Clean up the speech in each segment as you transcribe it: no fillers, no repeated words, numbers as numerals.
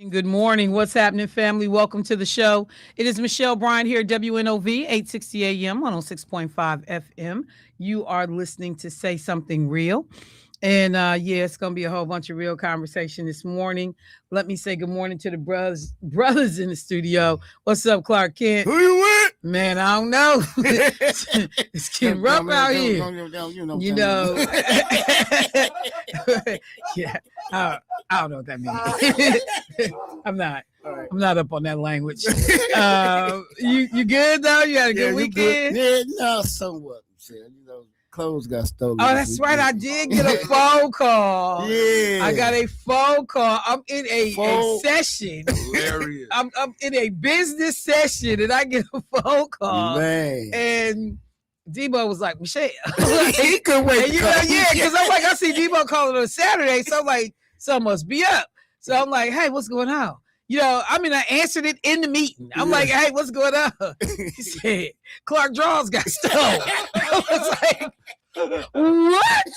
Good morning. What's happening, family? Welcome to the show. It is Michelle Bryant here, WNOV, 860 AM, 106.5 FM. You are listening to Say Something Real. And yeah, it's gonna be a whole bunch of real conversation this morning. Let me say good morning to the brothers in the studio. What's up, Clark Kent? Who you with? Man, I don't know. It's getting rough out here. You know. Yeah, I don't know what that means. I'm not. Right. I'm not up on that language. You good though? You had a good weekend? Good. Yeah, no, somewhat. Clothes got stolen. Oh, that's right. I did get a phone call. Yeah. I got a phone call. I'm in a session. Hilarious. I'm in a business session and I get a phone call. Man. And Debo was like, Michelle. He could wait. Yeah, because I'm like, I see Debo calling on Saturday. So I'm like, something must be up. So I'm like, hey, what's going on? I answered it in the meeting. I'm like, hey, what's going on? He said, Clark Draws got stolen. I was like, what?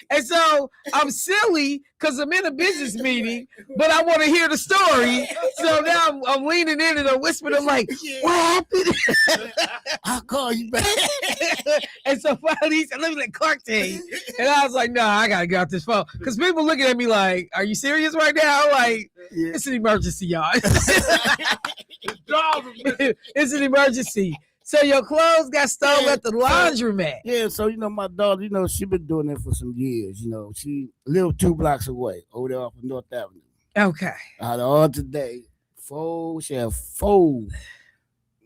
And so I'm silly because I'm in a business meeting, but I want to hear the story. So now I'm leaning in and I'm whispering. I'm like, what happened? I'll call you back. And so finally he said, let me let Clark tell you. And I was like, no, I got to get off this phone. Because people looking at me like, are you serious right now? I'm like, it's an emergency, y'all. It's an emergency. So your clothes got stolen at the laundromat. Yeah, so my daughter, she been doing it for some years. She lived 2 blocks away over there off of North Avenue. Okay. Out of all today, she had 4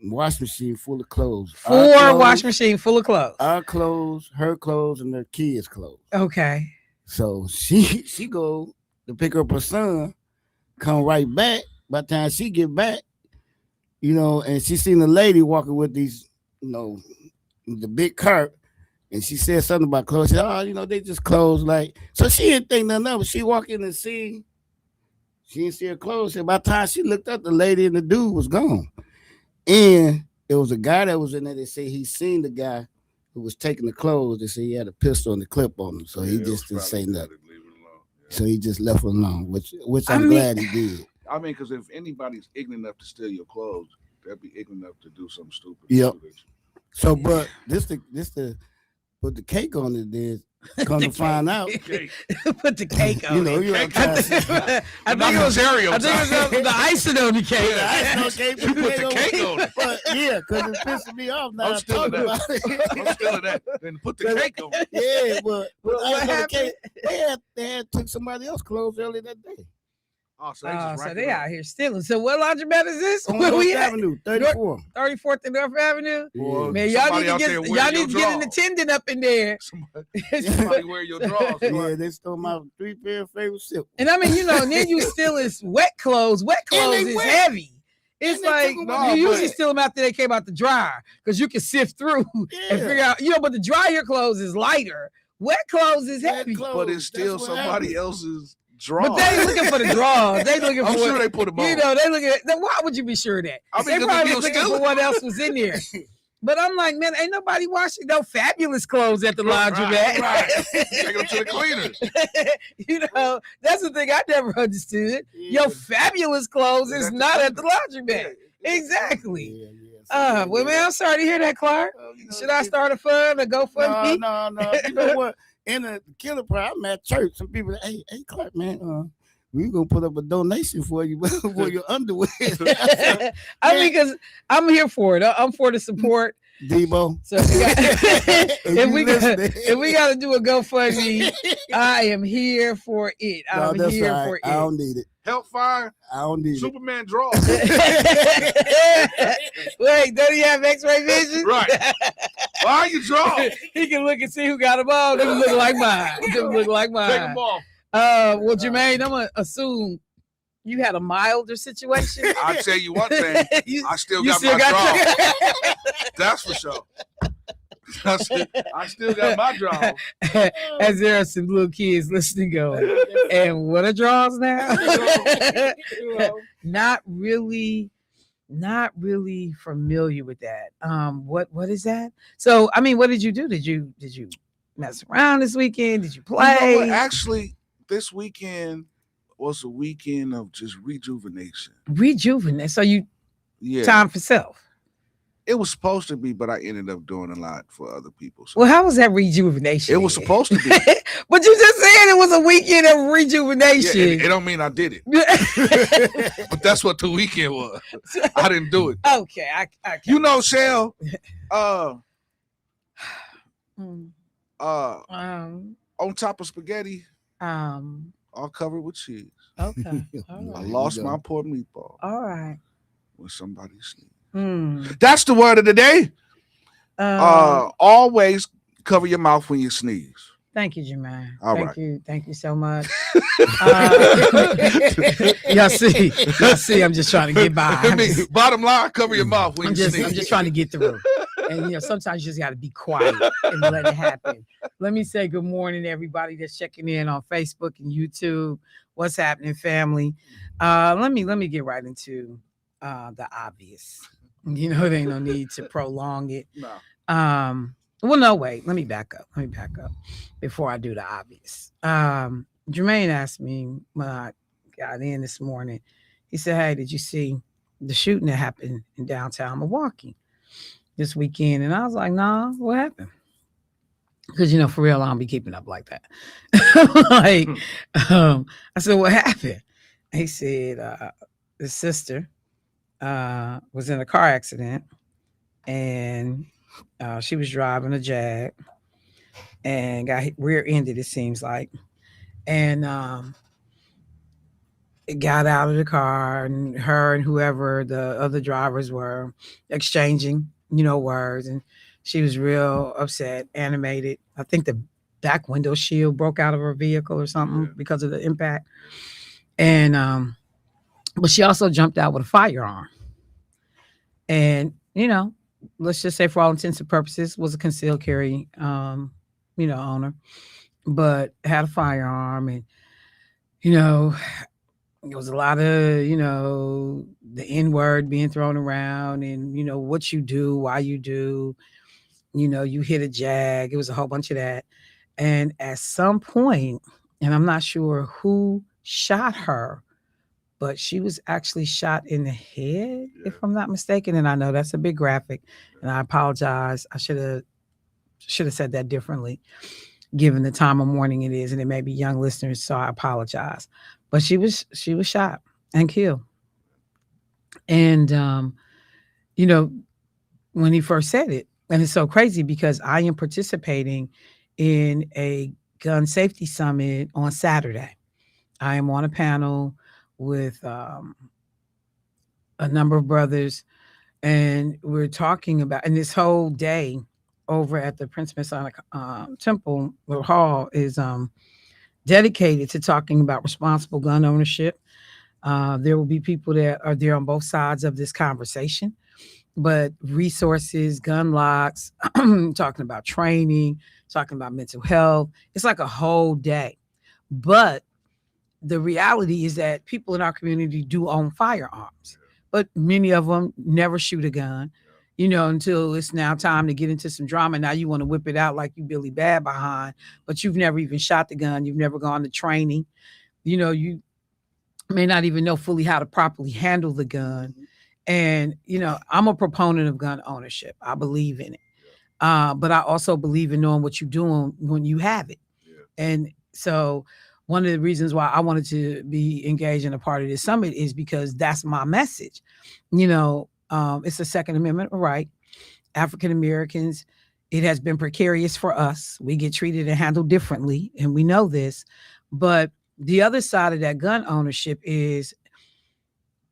wash machine full of clothes. 4 wash machine full of clothes. Our clothes, her clothes, and her kids' clothes. Okay. So she go to pick up her son, come right back. By the time she get back, and she seen the lady walking with these, the big cart, and she said something about clothes. She said, they just clothes so she didn't think nothing of it. She walked in and she didn't see her clothes. And by the time she looked up, the lady and the dude was gone. And it was a guy that was in there. They say he seen the guy who was taking the clothes. They said he had a pistol and a clip on him. So he just didn't say nothing. So he just left it alone, which I'm glad he did. Because if anybody's ignorant enough to steal your clothes, they'll be ignorant enough to do something stupid. Yep. So, but this put the cake on it. Then come to find out, put the cake on. I think it was the icing on the cake. You put the cake on it. But yeah, because it's pissing me off now. I'm stealing that. I'm stealing that. Then put the cake on it. Yeah, but what happened? They had took somebody else's clothes earlier that day. Oh, so they out here stealing. So what laundromat is this? On North Avenue, 34. 34th and North Avenue? Yeah. Man, y'all need to get an attendant up in there. Somebody wear your drawers. Yeah, they stole my 3 pair of favorite silk. And then you steal his wet clothes. Wet clothes is heavy. It's like you usually steal them after they came out the dryer because you can sift through and figure out, but the dryer clothes is lighter. Wet clothes is heavy. But it's still somebody else's drawers. But they ain't looking for the drawers. They looking for. I'm sure they put them on. They looking at. Why would you be sure of that? They probably was looking for what else was in there. But I'm like, man, ain't nobody washing no fabulous clothes at the laundromat. Right. Take them to the cleaners. That's the thing I never understood. Yeah. Your fabulous clothes is not at the laundromat. Exactly. Yeah. Well, man, I'm sorry to hear that, Clark. Should I start a fund or GoFundMe? No. You know what? In the killer part, I'm at church. Some people, hey, Clark, man, we're gonna put up a donation for you for your underwear. Because I'm here for it. I'm for the support. Debo. So if we got to do a GoFundMe, I am here for it. I'm here for it. I don't need it. Hellfire. I don't need Superman draws. Wait, don't he have X-ray vision? Right. Why are you drawing? He can look and see who got them all. They look like mine. Take them off. Well, Jermaine, I'm gonna assume you had a milder situation. I'll tell you one thing. I still got my draw. That's for sure. I still got my draws. As there are some little kids listening going, and what are draws now? Not really familiar with that. What is that? So, what did you do? Did you mess around this weekend? Did you play? Actually, this weekend was a weekend of just rejuvenation. Rejuvenate. So you Yeah, time for self. it was supposed to be, but I ended up doing a lot for other people. So Well, how was that rejuvenation? it was supposed to be. But you just said it was a weekend of Yeah, rejuvenation. it don't mean I did it, but that's what the weekend was. I didn't do it. Okay, You know, Shell. Mm, On top of spaghetti, all covered with cheese. okay. I All right. lost my poor meatball All right. when somebody sneezed. Mm. That's the word of the day. Always cover your mouth when you sneeze. Thank you, Jermaine. All Thank right. you. Thank you so much. Y'all see, I'm just trying to get by. I mean, bottom line, cover your mouth when I'm you sneeze. just trying to get through. And sometimes you just got to be quiet and let it happen. Let me say good morning to everybody that's checking in on Facebook and YouTube. What's happening, family? Let me get right into the obvious. There ain't no need to prolong it. No. Well, no, wait. Let me back up before I do the obvious. Jermaine asked me when I got in this morning. He said, "Hey, did you see the shooting that happened in downtown Milwaukee this weekend?" And I was like, "Nah, what happened?" Because for real, I don't be keeping up like that. I said, "What happened?" He said, his sister was in a car accident, and she was driving a Jag and got rear-ended, it seems like, and it got out of the car, and her and whoever the other drivers were exchanging words, and she was real upset, animated. I think the back window shield broke out of her vehicle or something because of the impact, and but she also jumped out with a firearm, and let's just say for all intents and purposes was a concealed carry owner, but had a firearm. And there was a lot of the N-word being thrown around, and what you do, why you do, you hit a Jag. It was a whole bunch of that. And at some point, and I'm not sure who shot her, but she was actually shot in the head, if I'm not mistaken. And I know that's a big graphic, and I apologize. I should have said that differently, given the time of morning it is, and it may be young listeners, so I apologize. But she was shot and killed. And when he first said it, and it's so crazy because I am participating in a gun safety summit on Saturday. I am on a panel with a number of brothers, and we're talking about, and this whole day over at the Prince Masonic Temple Hall is dedicated to talking about responsible gun ownership. There will be people that are there on both sides of this conversation, but resources, gun locks, talking about training, talking about mental health. It's like a whole day. But the reality is that people in our community do own firearms, but many of them never shoot a gun, until it's now time to get into some drama. Now you want to whip it out like you Billy Bad behind, but you've never even shot the gun. You've never gone to training. You may not even know fully how to properly handle the gun. And, I'm a proponent of gun ownership. I believe in it. But I also believe in knowing what you're doing when you have it. And so one of the reasons why I wanted to be engaged in a part of this summit is because that's my message. It's a Second Amendment right. African Americans, it has been precarious for us. We get treated and handled differently, and we know this. But the other side of that gun ownership is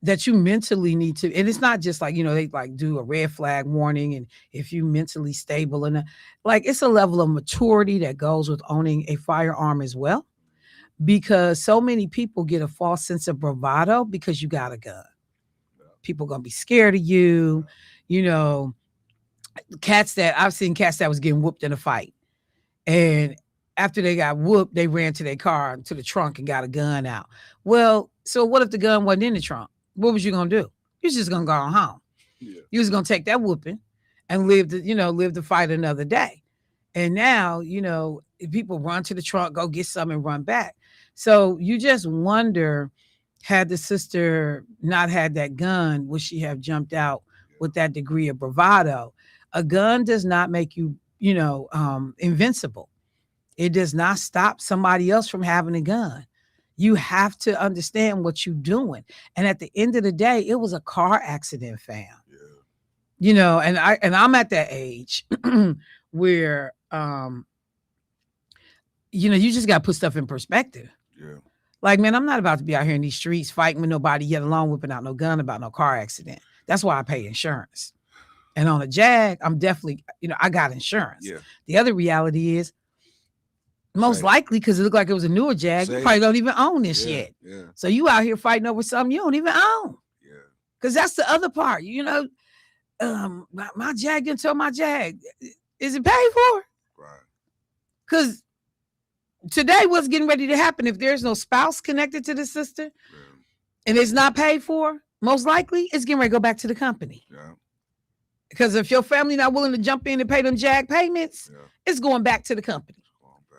that you mentally need to, and it's not just like, they like do a red flag warning, and if you mentally stable, and it's a level of maturity that goes with owning a firearm as well. Because so many people get a false sense of bravado because you got a gun. People gonna be scared of you. I've seen cats that was getting whooped in a fight, and after they got whooped, they ran to their car, to the trunk, and got a gun out. Well, so what if the gun wasn't in the trunk? What was you gonna do? You're just gonna go home. Yeah. You was gonna take that whooping and live the fight another day. And now, people run to the trunk, go get some, and run back. So you just wonder, had the sister not had that gun, would she have jumped out with that degree of bravado? A gun does not make you, invincible. It does not stop somebody else from having a gun. You have to understand what you're doing. And at the end of the day, it was a car accident, fam. Yeah. And I'm at that age where you just got to put stuff in perspective. Yeah. Like, man, I'm not about to be out here in these streets fighting with nobody, yet alone whipping out no gun about no car accident. That's why I pay insurance. And on a Jag, I'm definitely, I got insurance. Yeah. The other reality is, most likely, because it looked like it was a newer Jag, you probably don't even own this yet. Yeah. So you out here fighting over something you don't even own. Yeah. Because that's the other part. My Jag didn't tell my Jag. Is it paid for? Right. Because today, what's getting ready to happen if there's no spouse connected to the sister and it's not paid for, most likely it's getting ready to go back to the company. Yeah. Because if your family not willing to jump in and pay them Jag payments, it's going back to the company.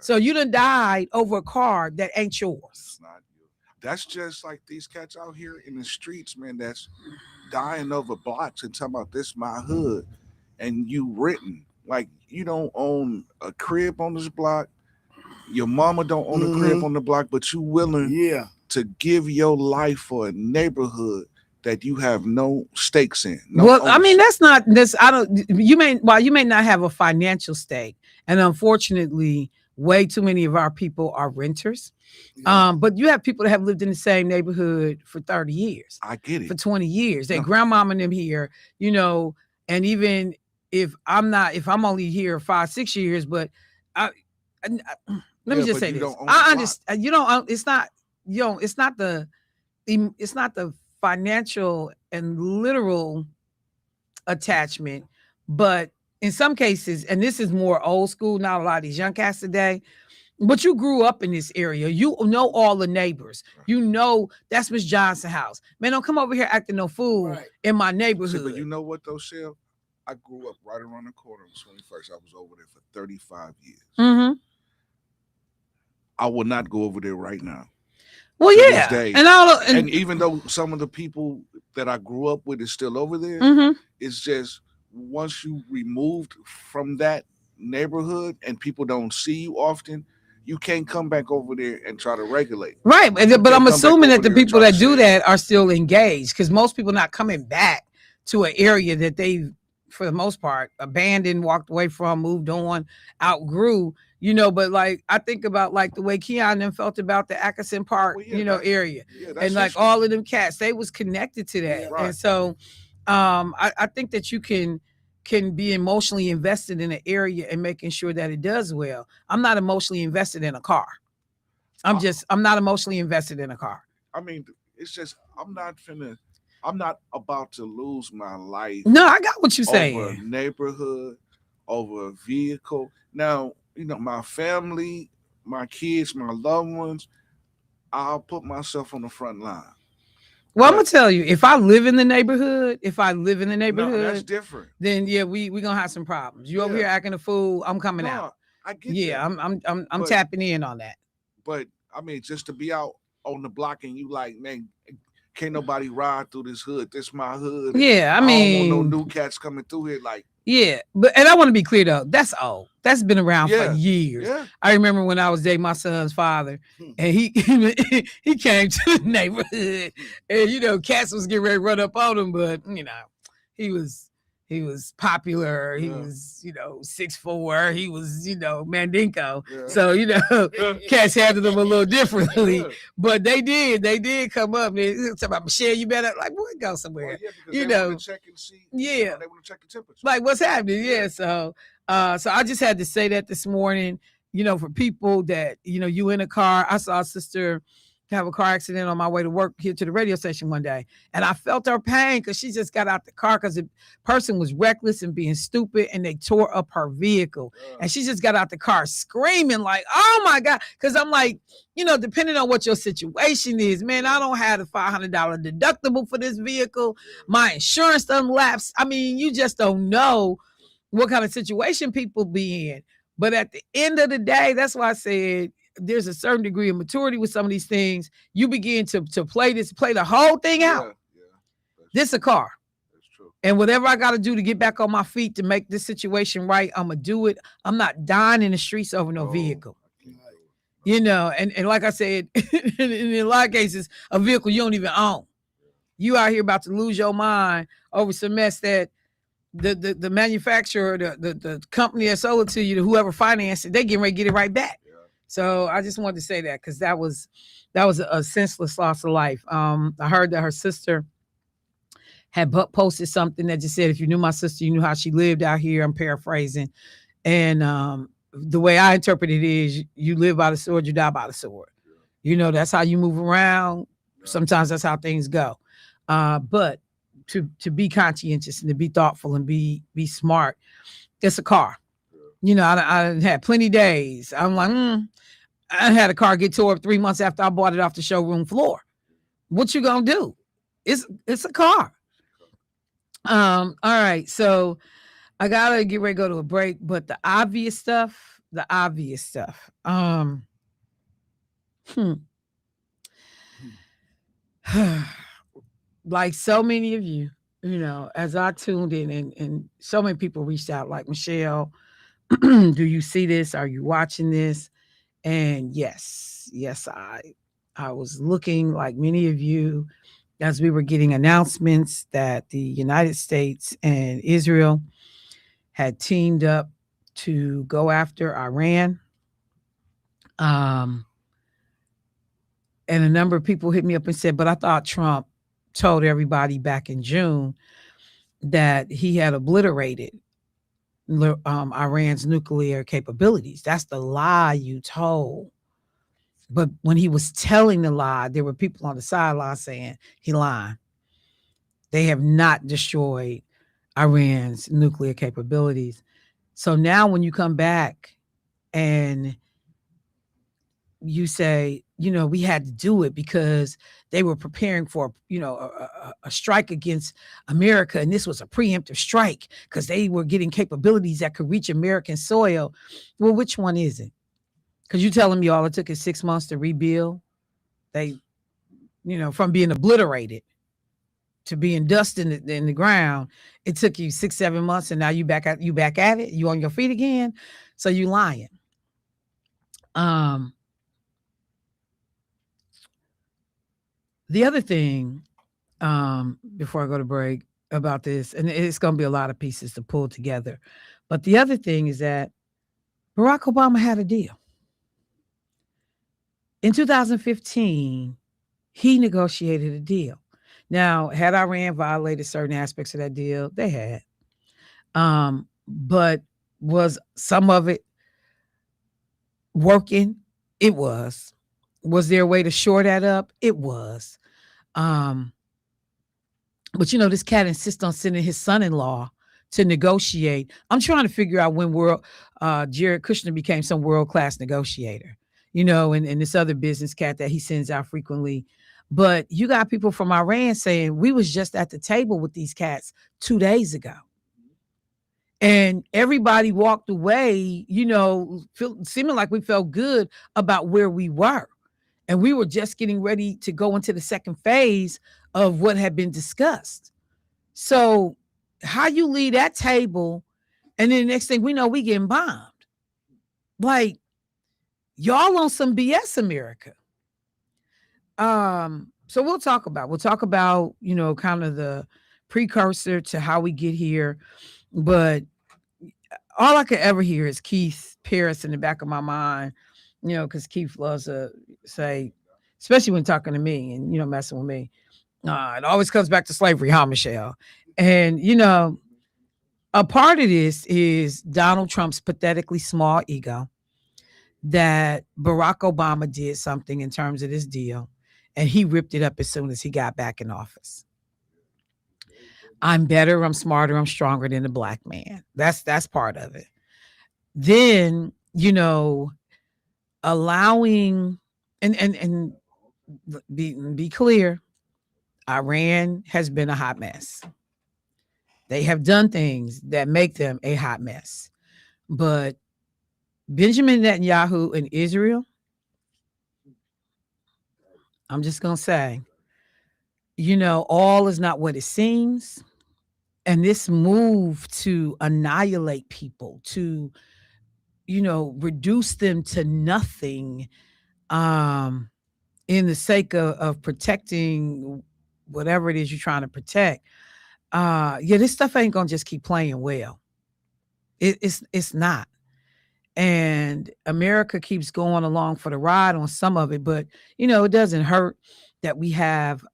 So you done died over a car that ain't yours. It's not you. That's just like these cats out here in the streets, man, that's dying over blocks and talking about this my hood. And you written. Like, you don't own a crib on this block. Your mama don't own a crib on the block, but you willing to give your life for a neighborhood that you have no stakes in. No ownership. I mean, that's not this. You may not have a financial stake, and unfortunately, way too many of our people are renters. Yeah. But you have people that have lived in the same neighborhood for 30 years. I get it. For 20 years. Their grandmama and them here, and even if I'm only here 5-6 years, but let me just say this. I understand it's not the financial and literal attachment, but in some cases, and this is more old school, not a lot of these young cats today, but you grew up in this area. You know all the neighbors. You know that's Miss Johnson's house. Man, don't come over here acting no fool in my neighborhood. See, but you know what though, Shell? I grew up right around the corner on 21st. I was over there for 35 years. Mm-hmm. I will not go over there right now. Well, yeah. And even though some of the people that I grew up with is still over there, it's just once you removed from that neighborhood and people don't see you often, you can't come back over there and try to regulate. Right. But I'm assuming that the people that do that are still engaged, because most people not coming back to an area that they've, for the most part, abandoned, walked away from, moved on, outgrew. But like I think about like the way Keon them felt about the Atkinson Park, area, and like all of them cats, they was connected to that, and so I think that you can be emotionally invested in an area and making sure that it does well. I'm not emotionally invested in a car. I'm not emotionally invested in a car. I mean, it's just I'm not about to lose my life. No, I got what you're saying. Over a neighborhood, over a vehicle. Now, my family, my kids, my loved ones, I'll put myself on the front line. Well, I'm gonna tell you, if I live in the neighborhood, no, that's different. Then we gonna have some problems. You over here acting a fool, I'm coming out. I get that. I'm tapping in on that. But I mean, just to be out on the block and you like, man, can't nobody ride through this hood. This my hood. Yeah, I mean, don't want no new cats coming through here. Like, yeah, and I want to be clear though, that's old. That's been around for years. Yeah. I remember when I was dating my son's father, and he came to the neighborhood, and cats was getting ready to run up on him, but he was popular. He was 6'4". He was Mandinko. Yeah. So cats handled him a little differently. Yeah. But they did come up. They talk about Michelle. You better boy, go somewhere. Well, yeah, they want to check and see. Yeah, they want to check the temperature. Like what's happening. Yeah. So I just had to say that this morning. For people that you in a car. I saw a sister have a car accident on my way to work here to the radio station one day, and I felt her pain because she just got out the car because the person was reckless and being stupid, and they tore up her vehicle, and she just got out the car screaming like, "Oh my God!" Because I'm like, depending on what your situation is, man, I don't have a $500 deductible for this vehicle. My insurance doesn't lapse. I mean, you just don't know what kind of situation people be in. But at the end of the day, that's why I said, there's a certain degree of maturity with some of these things. You begin to play the whole thing out. Yeah. This a car. That's true. And whatever I got to do to get back on my feet to make this situation right, I'm going to do it. I'm not dying in the streets over no vehicle. I can't do it. You know, and like I said, in a lot of cases, a vehicle you don't even own. You out here about to lose your mind over some mess that the manufacturer, the company that sold it to you, to whoever financed it, they getting ready to get it right back. Yeah. So I just wanted to say that because that was a senseless loss of life. I heard that her sister had posted something that just said, if you knew my sister, you knew how she lived out here. I'm paraphrasing. And the way I interpret it is, you live by the sword, you die by the sword. You know, that's how you move around. Sometimes that's how things go. But to be conscientious and to be thoughtful and be smart, it's a car. You know, I had plenty days. I'm like, I had a car get tore up 3 months after I bought it off the showroom floor. What you gonna do? It's a car. All right, so I gotta get ready to go to a break, but the obvious stuff. Like so many of you, you know, as I tuned in and so many people reached out, like, Michelle, do you see this? Are you watching this? And yes, I was looking, like many of you, as we were getting announcements that the United States and Israel had teamed up to go after Iran. And a number of people hit me up and said, but I thought Trump told everybody back in June that he had obliterated Iran's nuclear capabilities. That's the lie you told. But when he was telling the lie, there were people on the sideline saying he lied. They have not destroyed Iran's nuclear capabilities. So now when you come back and you say, you know, we had to do it because they were preparing for, you know, a strike against America. And this was a preemptive strike because they were getting capabilities that could reach American soil. Well, which one is it? Because you telling me all it took is 6 months to rebuild. They, you know, from being obliterated to being dust in the ground, it took you 6-7 months, and now you back at it. You on your feet again. So you lying. The other thing, before I go to break about this, and it's going to be a lot of pieces to pull together, but the other thing is that Barack Obama had a deal. In 2015, he negotiated a deal. Now, had Iran violated certain aspects of that deal? They had. But was some of it working? It was. Was there a way to shore that up? It was. But you know, this cat insists on sending his son-in-law to negotiate. I'm trying to figure out when Jared Kushner became some world-class negotiator, you know, and this other business cat that he sends out frequently. But you got people from Iran saying we was just at the table with these cats 2 days ago. And everybody walked away, you know, seeming like we felt good about where we were. And we were just getting ready to go into the second phase of what had been discussed. So how you leave that table, and then the next thing we know, we getting bombed. Like, y'all on some BS, America. So we'll talk about, you know, kind of the precursor to how we get here. But all I could ever hear is Keith Paris in the back of my mind, you know, because Keith loves to say, especially when talking to me and, you know, messing with me, it always comes back to slavery, huh, Michelle? And, you know, a part of this is Donald Trump's pathetically small ego, that Barack Obama did something in terms of this deal, and he ripped it up as soon as he got back in office. I'm better, I'm smarter, I'm stronger than the black man. That's part of it. Then, you know, allowing and be clear, Iran has been a hot mess. They have done things that make them a hot mess. But Benjamin Netanyahu and Israel I'm just going to say, all is not what it seems. And this move to annihilate people, to, reduce them to nothing, um, in the sake of protecting whatever it is you're trying to protect. Yeah, this stuff ain't gonna just keep playing well. It's not. And America keeps going along for the ride on some of it, but it doesn't hurt that we have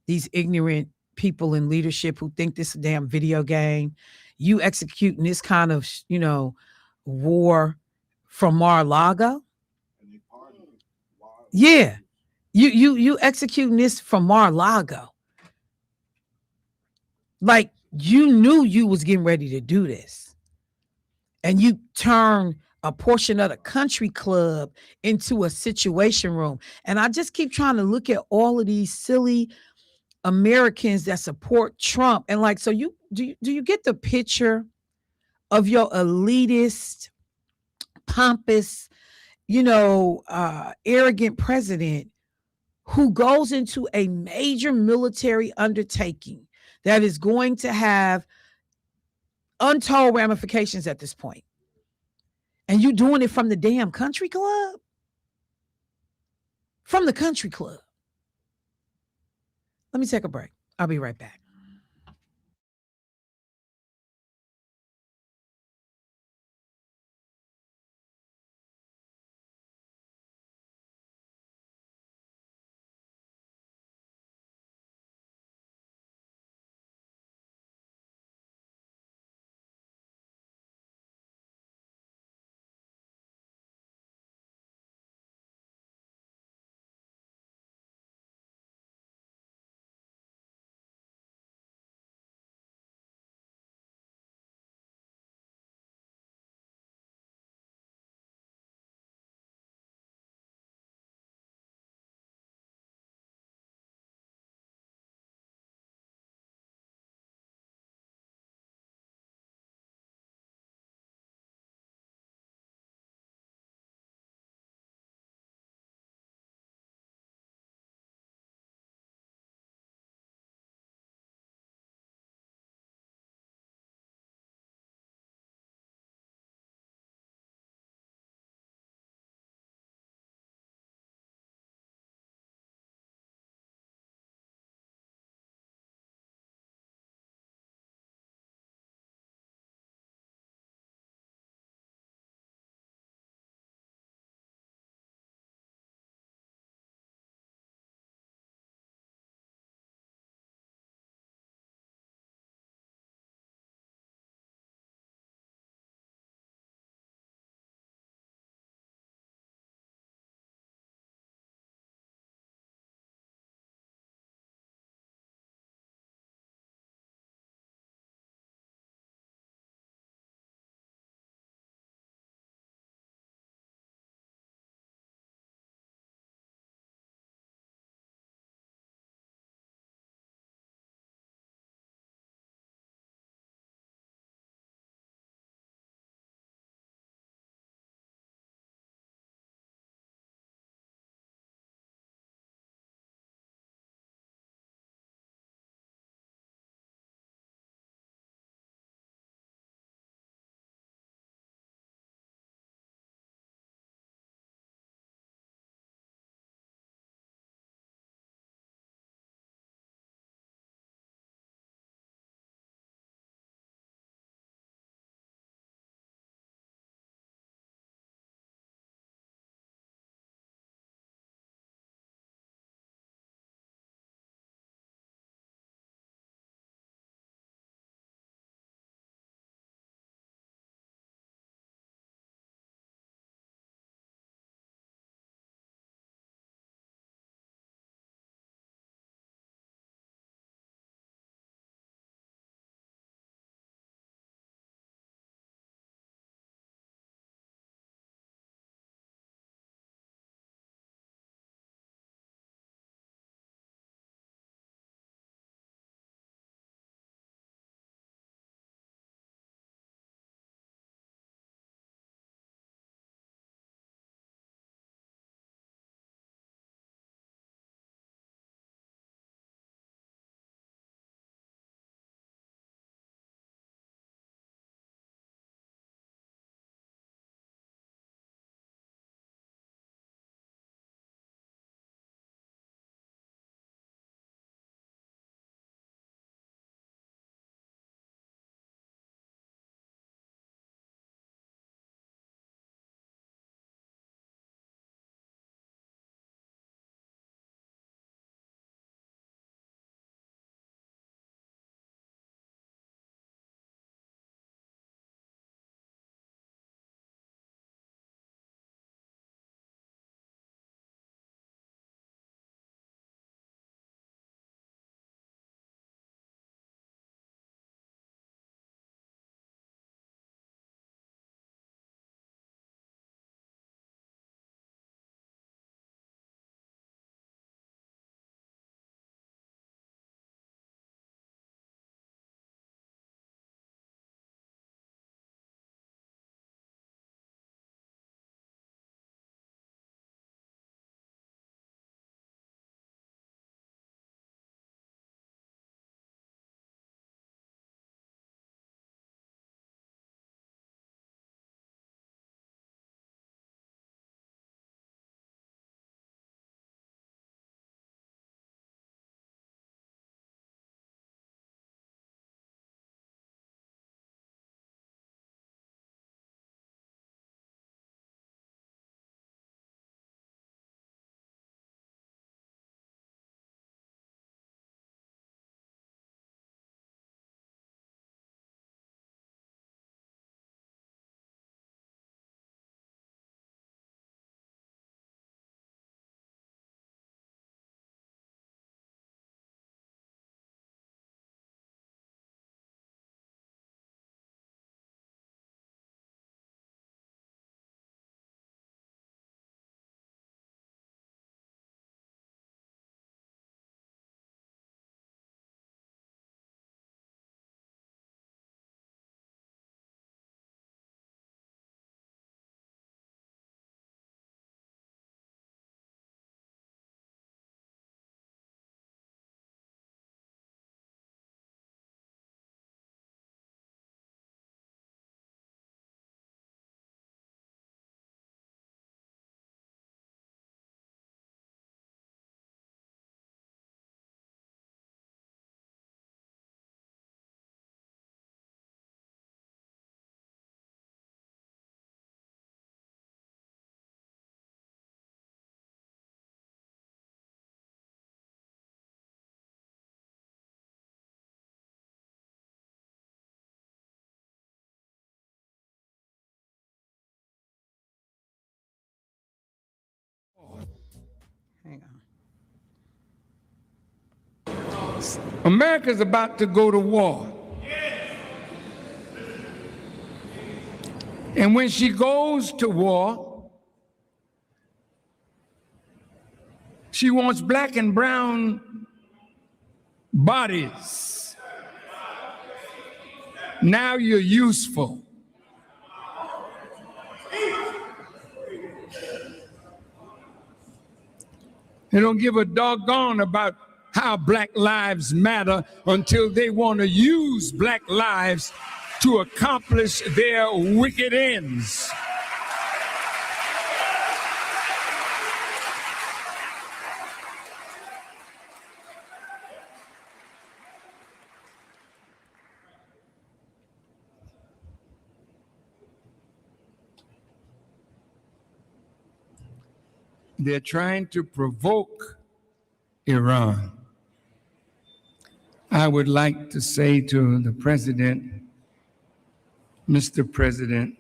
these ignorant people in leadership who think this is a damn video game. You executing this kind of war from Mar-a-Lago. Yeah. You executing this from Mar-a-Lago. Like you knew you was getting ready to do this. And you turn a portion of the country club into a situation room. And I just keep trying to look at all of these silly Americans that support Trump. And like, so do you get the picture of your elitist, pompous, arrogant president who goes into a major military undertaking that is going to have untold ramifications at this point. And you doing it from the damn country club? From the country club. Let me take a break. I'll be right back. Hang on. America's about to go to war. And when she goes to war, she wants black and brown bodies. Now you're useful. They don't give a doggone about how black lives matter until they want to use black lives to accomplish their wicked ends. They're trying to provoke Iran. I would like to say to the president, Mr. President,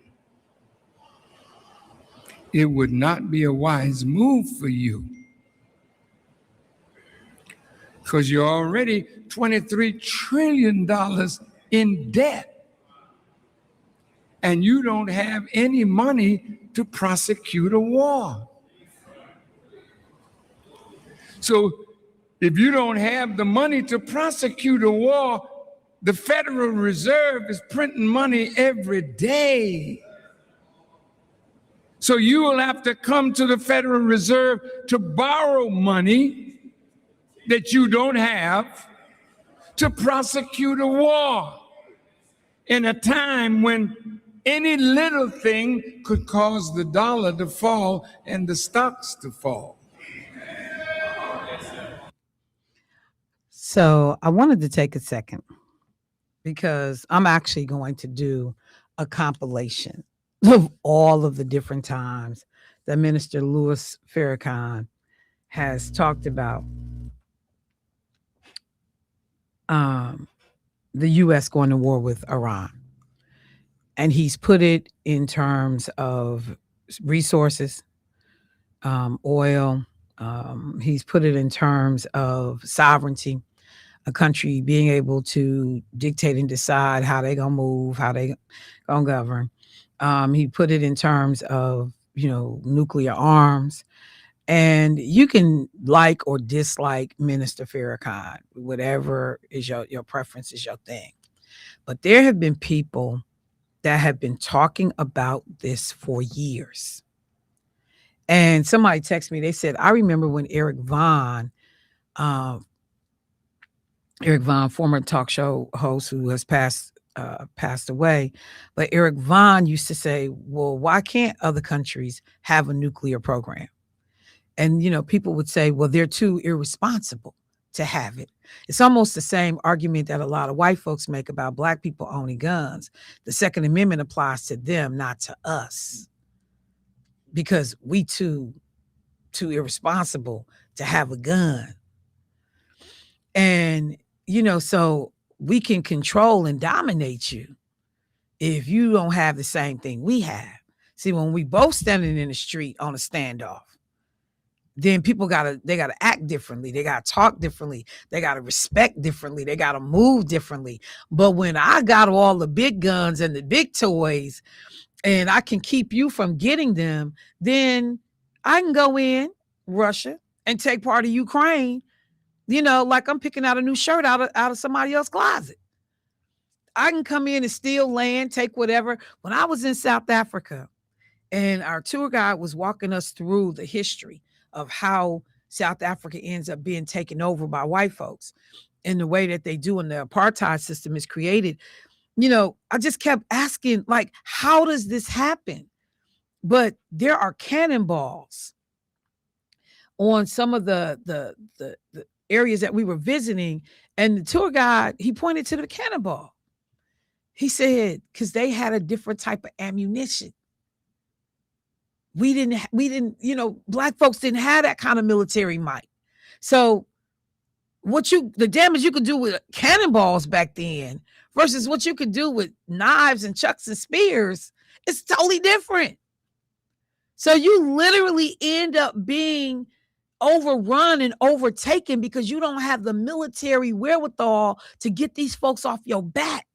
it would not be a wise move for you because you're already $23 trillion in debt and you don't have any money to prosecute a war. So if you don't have the money to prosecute a war, the Federal Reserve is printing money every day. So you will have to come to the Federal Reserve to borrow money that you don't have to prosecute a war in a time when any little thing could cause the dollar to fall and the stocks to fall. So I wanted to take a second because I'm actually going to do a compilation of all of the different times that Minister Louis Farrakhan has talked about the U.S. going to war with Iran. And he's put it in terms of resources, oil. He's put it in terms of sovereignty, a country being able to dictate and decide how they gonna move, how they gonna govern. He put it in terms of, nuclear arms. And you can like or dislike Minister Farrakhan, whatever is your preference is your thing. But there have been people that have been talking about this for years. And somebody texted me, they said, I remember when Eric Vaughn, former talk show host who has passed away, but Eric Vaughn used to say, well, why can't other countries have a nuclear program? And, people would say, well, they're too irresponsible to have it. It's almost the same argument that a lot of white folks make about black people owning guns. The Second Amendment applies to them, not to us, because we too irresponsible to have a gun. And, so we can control and dominate you if you don't have the same thing we have. See, when we both standing in the street on a standoff, then people they gotta act differently. They gotta talk differently. They gotta respect differently. They gotta move differently. But when I got all the big guns and the big toys and I can keep you from getting them, then I can go in Russia and take part of Ukraine, like I'm picking out a new shirt out of somebody else's closet. I can come in and steal land, take whatever. When I was in South Africa and our tour guide was walking us through the history of how South Africa ends up being taken over by white folks in the way that they do, and the apartheid system is created, I just kept asking, like, how does this happen? But there are cannonballs on some of the areas that we were visiting, and the tour guide, he pointed to the cannonball. He said, because they had a different type of ammunition. We didn't, black folks didn't have that kind of military might. So the damage you could do with cannonballs back then versus what you could do with knives and chucks and spears, it's totally different. So you literally end up being overrun and overtaken because you don't have the military wherewithal to get these folks off your back.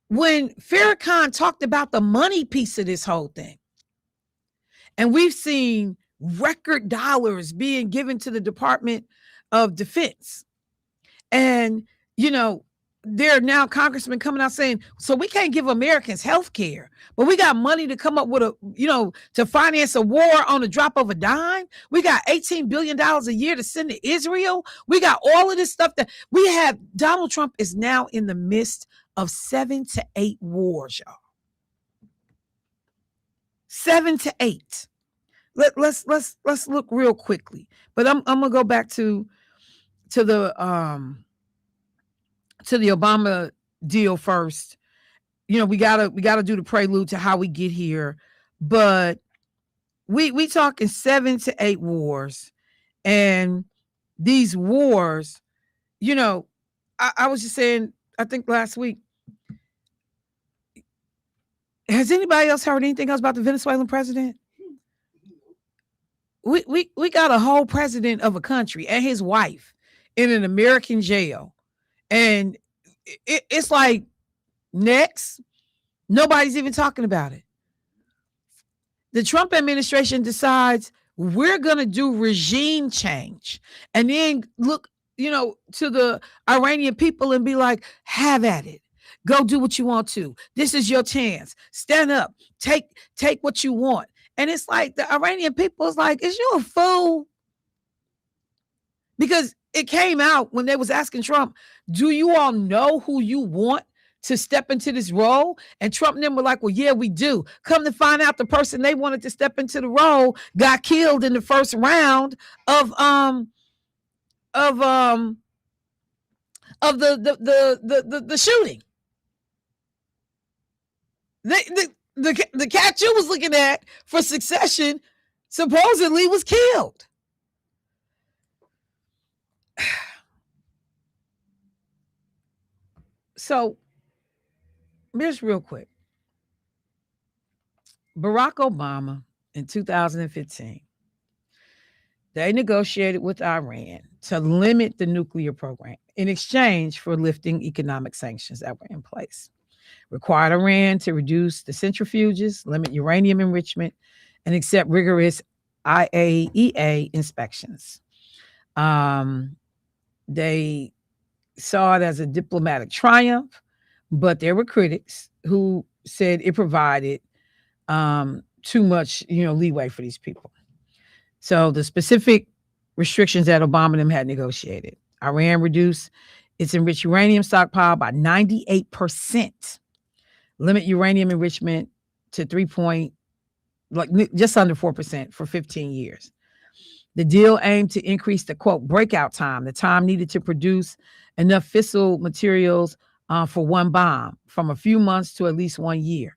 When Farrakhan talked about the money piece of this whole thing, and we've seen record dollars being given to the Department of Defense, and there are now congressmen coming out saying, so we can't give Americans health care, but we got money to come up with to finance a war on the drop of a dime. We got $18 billion a year to send to Israel. We got all of this stuff that we have. Donald Trump is now in the midst of 7 to 8 wars, y'all. 7 to 8. Let's look real quickly. But I'm gonna go back to the Obama deal first. We gotta do the prelude to how we get here. But we talking 7 to 8 wars, and these wars, I was just saying, I think last week, has anybody else heard anything else about the Venezuelan president? We got a whole president of a country and his wife in an American jail. And it's like, next, nobody's even talking about it. The Trump administration decides we're going to do regime change, and then look, to the Iranian people and be like, have at it. Go do what you want to. This is your chance. Stand up. Take what you want. And it's like the Iranian people is like, is you a fool? Because it came out when they was asking Trump, do you all know who you want to step into this role? And Trump and them were like, well, yeah, we do. Come to find out, the person they wanted to step into the role got killed in the first round of the shooting. The cat you was looking at for succession supposedly was killed. So, just real quick. Barack Obama in 2015, they negotiated with Iran to limit the nuclear program in exchange for lifting economic sanctions that were in place. Required Iran to reduce the centrifuges, limit uranium enrichment, and accept rigorous IAEA inspections. They saw it as a diplomatic triumph, but there were critics who said it provided too much, leeway for these people. So the specific restrictions that Obama and them had negotiated: Iran reduced its enriched uranium stockpile by 98%, limit uranium enrichment to just under 4% for 15 years. The deal aimed to increase the, quote, breakout time, the time needed to produce enough fissile materials for one bomb, from a few months to at least 1 year.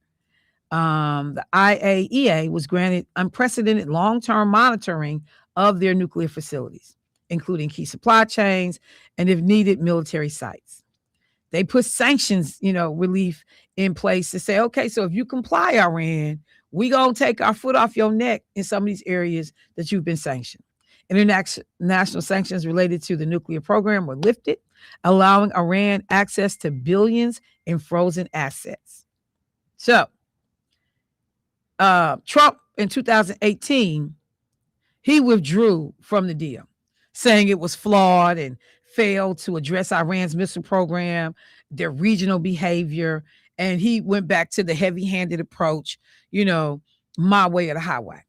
The IAEA was granted unprecedented long-term monitoring of their nuclear facilities, including key supply chains and, if needed, military sites. They put sanctions, relief in place to say, okay, so if you comply, Iran, we gonna take our foot off your neck in some of these areas that you've been sanctioned. International sanctions related to the nuclear program were lifted, allowing Iran access to billions in frozen assets. So, Trump in 2018, he withdrew from the deal, saying it was flawed and failed to address Iran's missile program, their regional behavior, and he went back to the heavy-handed approach, my way or the highway.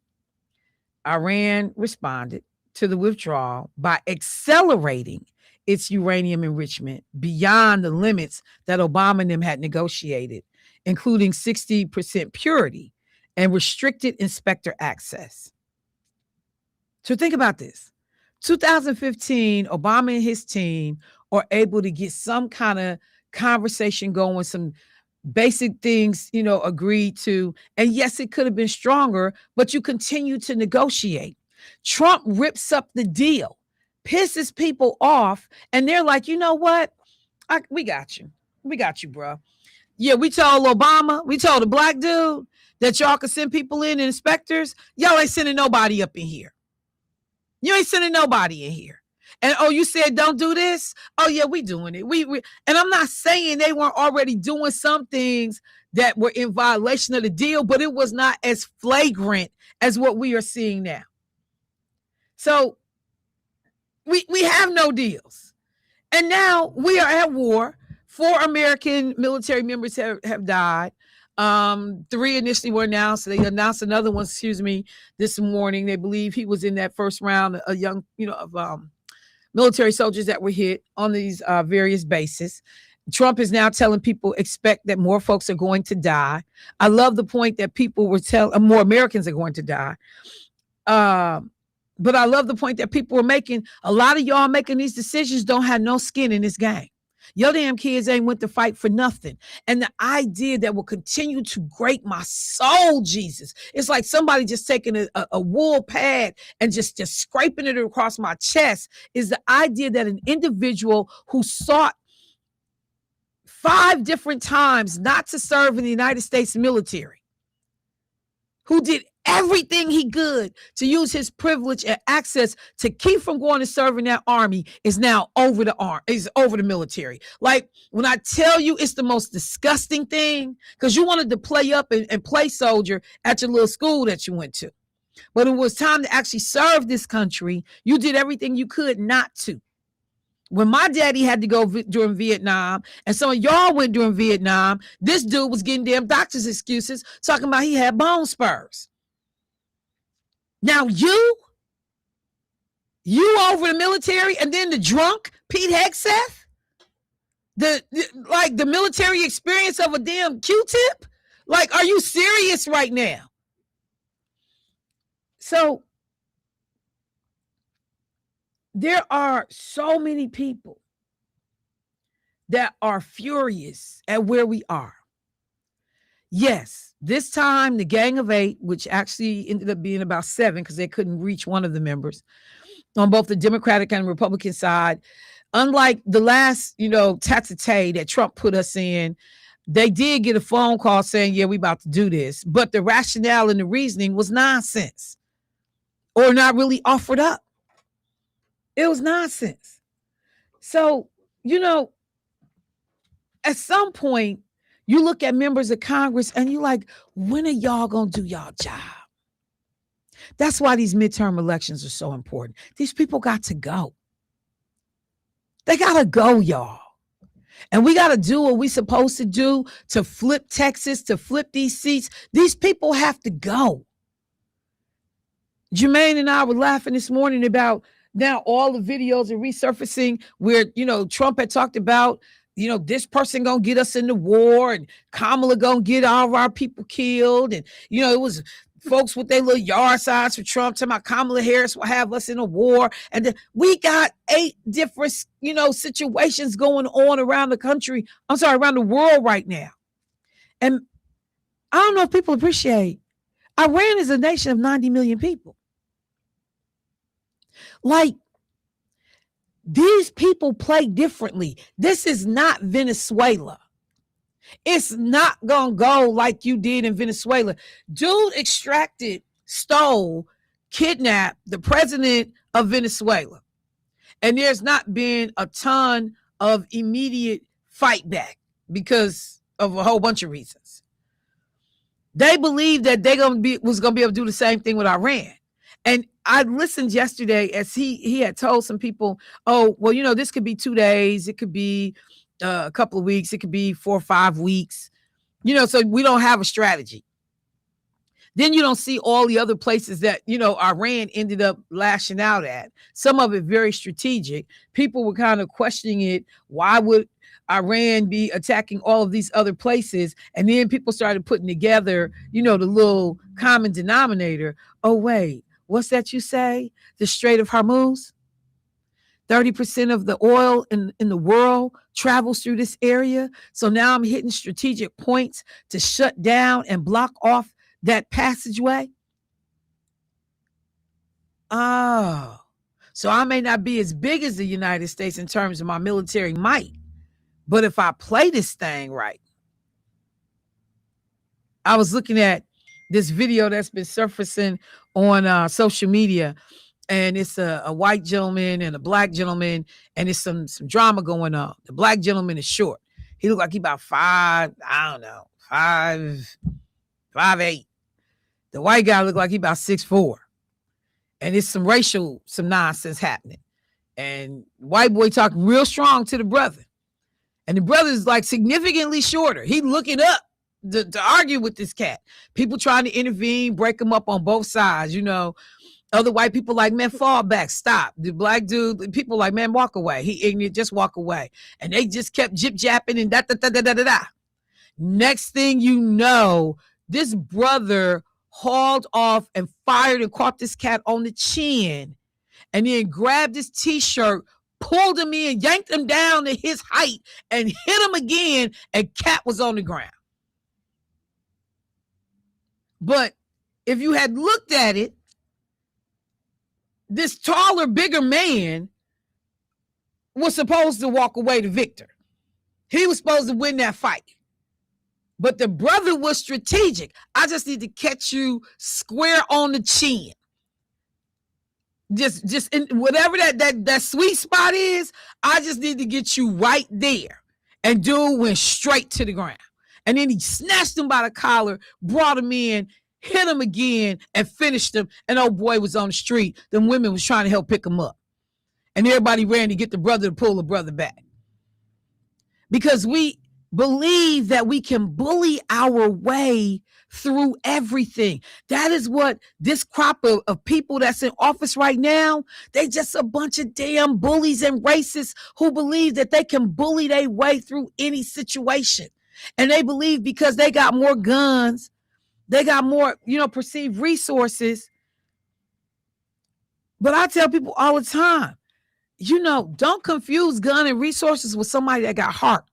Iran responded to the withdrawal by accelerating its uranium enrichment beyond the limits that Obama and them had negotiated, including 60% purity and restricted inspector access. So think about this. 2015, Obama and his team are able to get some kind of conversation going, some basic things, agreed to. And yes, it could have been stronger, but you continue to negotiate. Trump rips up the deal, pisses people off, and they're like, you know what? We got you. We got you, bro. Yeah, we told Obama, we told the black dude that y'all could send people in and inspectors. Y'all ain't sending nobody up in here. You ain't sending nobody in here. And oh, you said don't do this? Oh yeah, we doing it. We and I'm not saying they weren't already doing some things that were in violation of the deal, but it was not as flagrant as what we are seeing now. So we have no deals. And now we are at war. 4 American military members have died. 3 initially were announced. They announced another one, this morning. They believe he was in that first round, a young, of military soldiers that were hit on these various bases. Trump is now telling people expect that more folks are going to die. I love the point that people were telling more Americans are going to die. But I love the point that people were making. A lot of y'all making these decisions don't have no skin in this game. Your damn kids ain't went to fight for nothing. And the idea that will continue to grate my soul, Jesus. It's like somebody just taking a wool pad and just scraping it across my chest is the idea that an individual who sought 5 different times not to serve in the United States military, who did everything he could to use his privilege and access to keep from going to serve in that army, is now over the military. Like, when I tell you it's the most disgusting thing, because you wanted to play up and play soldier at your little school that you went to. But it was time to actually serve this country. You did everything you could not to. When my daddy had to go during Vietnam, and some of y'all went during Vietnam, this dude was getting damn doctor's excuses, talking about he had bone spurs. Now you over the military, and then the drunk Pete Hegseth, the military experience of a damn Q-tip. Like, are you serious right now? So there are so many people that are furious at where we are. Yes, this time the Gang of 8, which actually ended up being about 7 because they couldn't reach one of the members on both the Democratic and Republican side, unlike the last, tete-a-tete that Trump put us in, they did get a phone call saying, yeah, we about to do this. But the rationale and the reasoning was nonsense or not really offered up. It was nonsense. So, at some point, you look at members of Congress and you're like, when are y'all going to do y'all job? That's why these midterm elections are so important. These people got to go. They got to go, y'all. And we got to do what we're supposed to do to flip Texas, to flip these seats. These people have to go. Jermaine and I were laughing this morning about now all the videos are resurfacing where, Trump had talked about, this person gonna get us in the war, and Kamala gonna get all of our people killed. And, it was folks with their little yard signs for Trump talking about Kamala Harris will have us in a war. And we got 8 different, situations going on around the country. Around the world right now. And I don't know if people appreciate, Iran is a nation of 90 million people. Like, these people play differently. This is not Venezuela. It's not going to go like you did in Venezuela. Dude stole, kidnapped the president of Venezuela. And there's not been a ton of immediate fight back because of a whole bunch of reasons. They believe that was going to be able to do the same thing with Iran. And I listened yesterday as he had told some people, oh, well, this could be 2 days. It could be a couple of weeks. It could be 4 or 5 weeks, so we don't have a strategy. Then you don't see all the other places that, Iran ended up lashing out at. Some of it very strategic. People were kind of questioning it. Why would Iran be attacking all of these other places? And then people started putting together, the little common denominator. Oh, wait. What's that you say? The Strait of Hormuz? 30% of the oil in the world travels through this area. So now I'm hitting strategic points to shut down and block off that passageway. Oh, so I may not be as big as the United States in terms of my military might, but if I play this thing right. I was looking at this video that's been surfacing on social media, and it's a white gentleman and a black gentleman, and it's some drama going on. The black gentleman is short. He looked like he about 5'8". The white guy looked like he about 6'4". And it's some nonsense happening. And white boy talking real strong to the brother. And the brother is like significantly shorter. He looking up to argue with this cat. People trying to intervene, break him up on both sides, Other white people like, man, fall back, stop. The black dude, people like, man, walk away. He ignorant, just walk away. And they just kept jip-japping and da-da-da-da-da-da. Next thing you know, this brother hauled off and fired and caught this cat on the chin, and then grabbed his t-shirt, pulled him in, yanked him down to his height, and hit him again, and cat was on the ground. But if you had looked at it, this taller, bigger man was supposed to walk away the victor. He was supposed to win that fight. But the brother was strategic. I just need to catch you square on the chin. Just in whatever that sweet spot is, I just need to get you right there. And dude went straight to the ground. And then he snatched him by the collar, brought him in, hit him again, and finished him. And old boy was on the street. The women was trying to help pick him up. And everybody ran to get the brother to pull the brother back. Because we believe that we can bully our way through everything. That is what this crop of people that's in office right now, they just a bunch of damn bullies and racists who believe that they can bully their way through any situation. And they believe because they got more guns, they got more, perceived resources. But I tell people all the time, don't confuse gun and resources with somebody that got heart.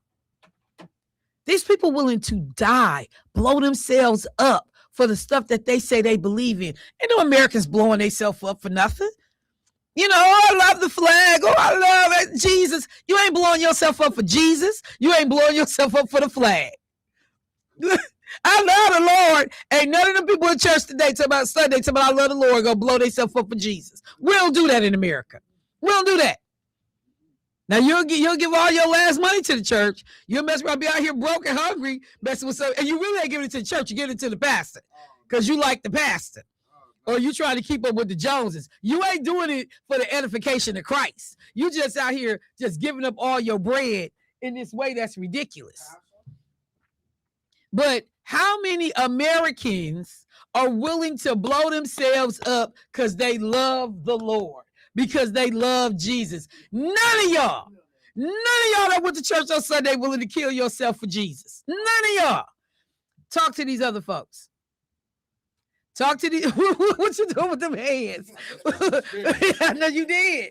These people willing to die, blow themselves up for the stuff that they say they believe in. Ain't no Americans blowing themselves up for nothing. I love the flag. Oh, I love it. Jesus. You ain't blowing yourself up for Jesus. You ain't blowing yourself up for the flag. I love the Lord. Ain't none of them people in church today talking about Sunday, talking about I love the Lord, gonna blow themselves up for Jesus. We don't do that in America. We don't do that. Now you'll give all your last money to the church. You'll mess around, be out here broke and hungry, messing with something, and you really ain't giving it to the church. You give it to the pastor because you like the pastor, or you trying to keep up with the Joneses. You ain't doing it for the edification of Christ. You just out here just giving up all your bread in this way that's ridiculous. But how many Americans are willing to blow themselves up because they love the Lord? Because they love Jesus. None of y'all that went to church on Sunday willing to kill yourself for Jesus. None of y'all. Talk to these other folks. Talk to these. What you doing with them hands? I know you did.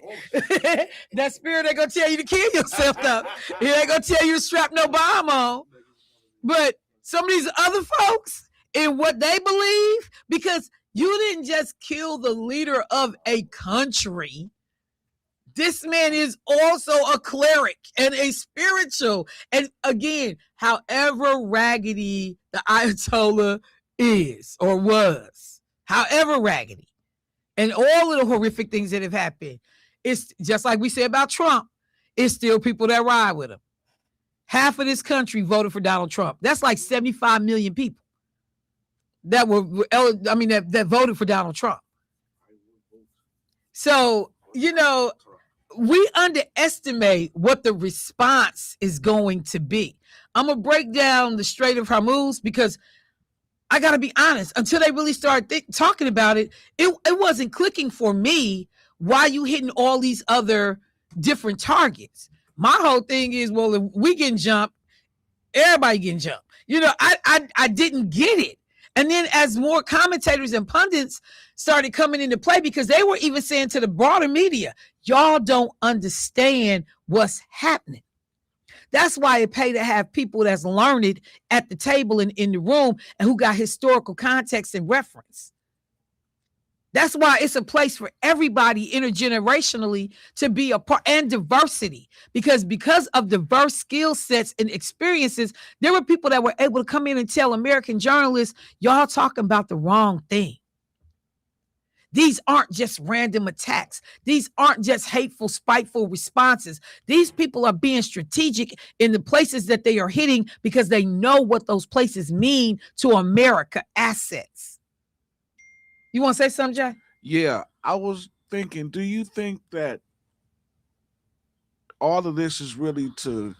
That spirit ain't gonna tell you to kill yourself though. It ain't gonna tell you to strap no bomb on. But some of these other folks in what they believe, because you didn't just kill the leader of a country. This man is also a cleric and a spiritual. And again, however raggedy the Ayatollah is or was, however raggedy, and all of the horrific things that have happened, it's just like we say about Trump, it's still people that ride with him. Half of this country voted for Donald Trump. That's like 75 million people that that voted for Donald Trump. So, we underestimate what the response is going to be. I'm going to break down the Strait of Hormuz because I got to be honest, until they really start talking about it, it wasn't clicking for me. Why you hitting all these other different targets? My whole thing is, well, if we getting jumped, everybody getting jumped. I didn't get it. And then as more commentators and pundits started coming into play, because they were even saying to the broader media, y'all don't understand what's happening. That's why it pay to have people that's learned at the table and in the room and who got historical context and reference. That's why it's a place for everybody intergenerationally to be a part, and diversity, because of diverse skill sets and experiences, there were people that were able to come in and tell American journalists, y'all talking about the wrong thing. These aren't just random attacks. These aren't just hateful, spiteful responses. These people are being strategic in the places that they are hitting because they know what those places mean to America assets. You want to say something, Jay? Yeah, I was thinking, do you think that all of this is really to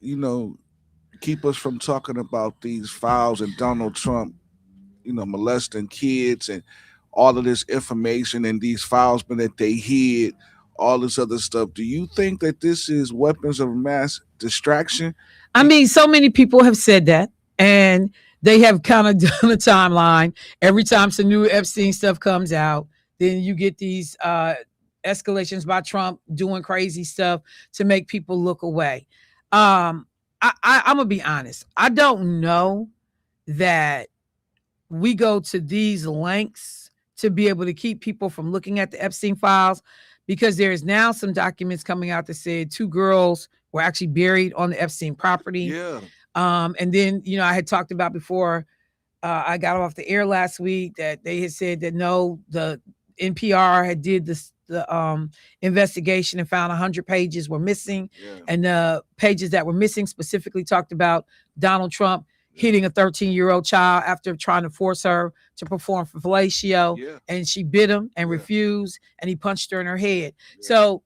you know keep us from talking about these files and Donald Trump, molesting kids and all of this information and these files but that they hid, all this other stuff? Do you think that this is weapons of mass distraction? I mean, so many people have said that, and they have kind of done a timeline. Every time some new Epstein stuff comes out, then you get these escalations by Trump doing crazy stuff to make people look away. I'm gonna be honest. I don't know that we go to these lengths to be able to keep people from looking at the Epstein files, because there is now some documents coming out that said 2 girls were actually buried on the Epstein property. Yeah. And then, I had talked about before I got off the air last week that they had said that no, the NPR had did the investigation and found 100 pages were missing. Yeah. And the pages that were missing specifically talked about Donald Trump hitting a 13-year-old child after trying to force her to perform for fellatio. Yeah. And she bit him and refused, and he punched her in her head. Yeah. So,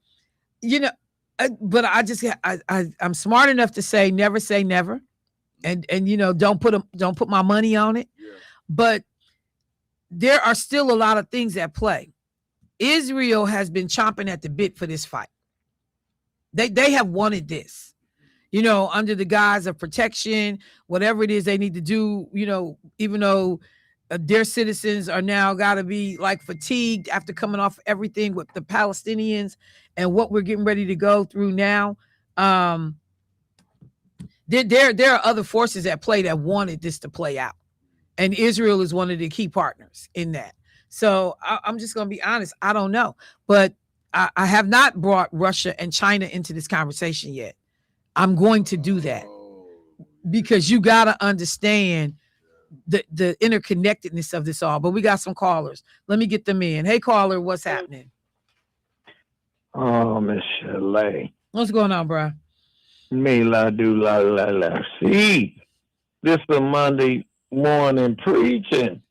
but I'm smart enough to say never, and don't put my money on it. Yeah. But there are still a lot of things at play. Israel has been chomping at the bit for this fight. They have wanted this, under the guise of protection, whatever it is they need to do, even though their citizens are now got to be like fatigued after coming off everything with the Palestinians and what we're getting ready to go through now. There are other forces at play that wanted this to play out. And Israel is one of the key partners in that. So I'm just going to be honest. I don't know. But I have not brought Russia and China into this conversation yet. I'm going to do that because you got to understand the interconnectedness of this all. But we got some callers. Let me get them in. Hey, caller, what's happening? Oh, Miss Chalet. What's going on, bro? Me la do la la la. See, this is a Monday morning preaching.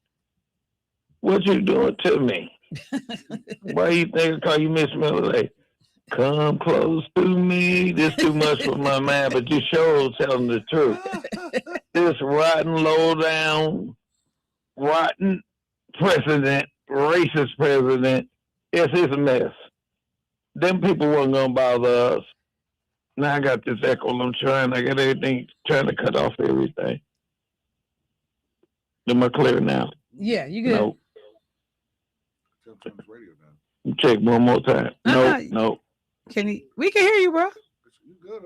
What you doing to me? Why you think I call you Miss Chalet? Come close to me. This too much for my man, but you sure telling the truth. This rotten, low down, rotten president, racist president, it's a mess. Them people wasn't gonna bother us. Now I got this echo. I got everything trying to cut off everything. Am I clear now? Yeah, you good. No. Check one more time. No. We can hear you, bro.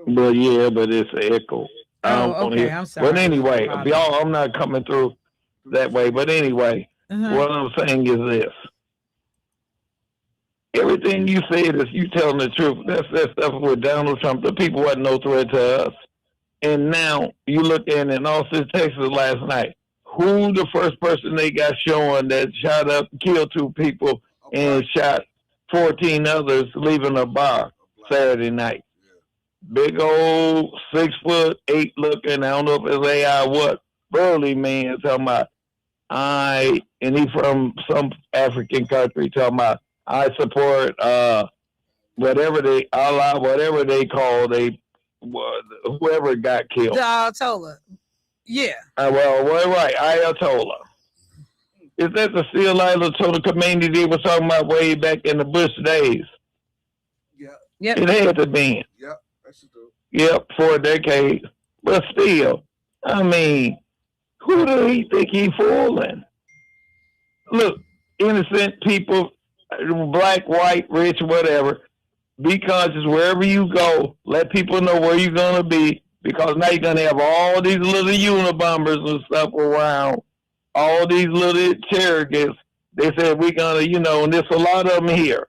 But yeah, but it's an echo. Okay. I'm sorry. But anyway, y'all, I'm not coming through that way. But anyway, what I'm saying is this. Everything you said is you telling the truth. That's that stuff with Donald Trump. The people wasn't no threat to us. And now you look in Austin, Texas last night. Who the first person they got showing that shot up, killed 2 people, and shot 14 others leaving a bar Saturday night? Big old 6'8" looking, I don't know if it's AI what, burly man talking about and he from some African country talking about I support whatever they call whoever got killed. The Ayatollah. Yeah. Right, Ayatollah. Is that the still Ayatollah community they were talking about way back in the Bush days? Yeah. Yep. It had to be. Yep. That's true. Yep, for a decade. But still, I mean, who do he think he fooling? Look, innocent people, black, white, rich, whatever, be conscious wherever you go. Let people know where you're going to be, because now you're going to have all these little Unabombers and stuff around, all these little surrogates. They said we're going to, and there's a lot of them here.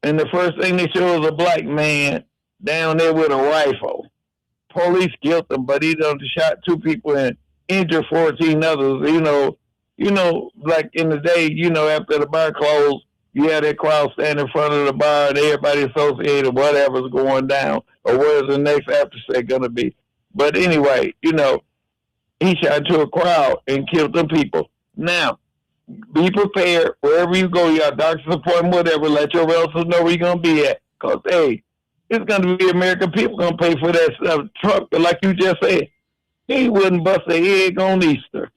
And the first thing they show is a black man down there with a rifle. Police killed him, but he done shot 2 people and injured 14 others. Like in the day, after the bar closed, you had that crowd standing in front of the bar and everybody associated whatever's going down or where's the next after set going to be. But anyway, he shot to a crowd and killed them people. Now, be prepared wherever you go. You got doctor's appointment, whatever. Let your relatives know where you're going to be at. Because, hey, it's going to be American people going to pay for that truck. Like you just said, he wouldn't bust an egg on Easter.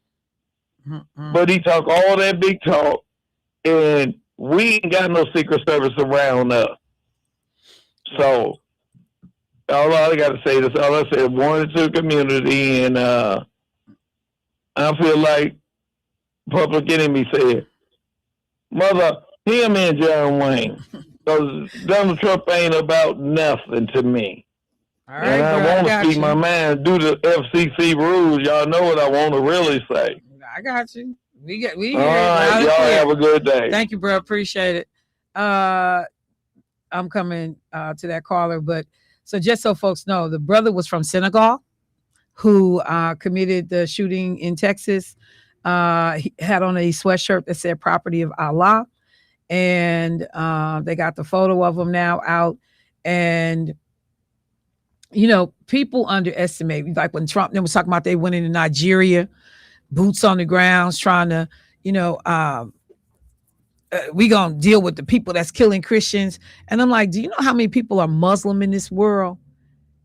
Mm-hmm. But he talked all that big talk, and we ain't got no Secret Service around us. So, all I got to say is, all I said, warning to the community, and I feel like Public Enemy said, mother, him and John Wayne, because Donald Trump ain't about nothing to me. All right, and I want to speak my mind, do the FCC rules. Y'all know what I want to really say. I got you. We hear all right, y'all have a good day. Thank you, bro. Appreciate it. I'm coming to that caller, but so just so folks know, the brother was from Senegal who committed the shooting in Texas. He had on a sweatshirt that said "Property of Allah," and they got the photo of him now out. And people underestimate, like when Trump was talking about they went into Nigeria, boots on the ground, trying to, we gonna deal with the people that's killing Christians. And I'm like, do you know how many people are Muslim in this world?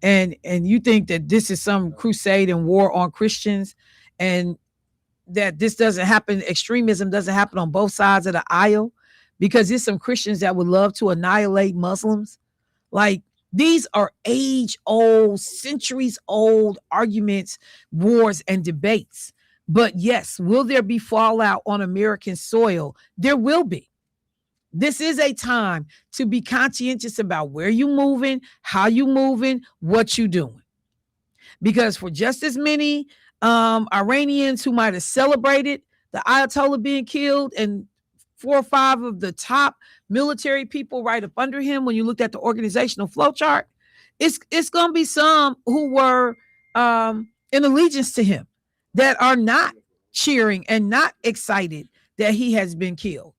And you think that this is some crusade and war on Christians, and that this doesn't happen, extremism doesn't happen on both sides of the aisle, because there's some Christians that would love to annihilate Muslims. Like, these are age-old, centuries-old arguments, wars, and debates. But yes, will there be fallout on American soil? There will be. This is a time to be conscientious about where you moving, how you moving, what you doing. Because for just as many Iranians who might have celebrated the Ayatollah being killed, and 4 or 5 of the top military people right up under him, when you looked at the organizational flow chart, it's going to be some who were in allegiance to him that are not cheering and not excited that he has been killed,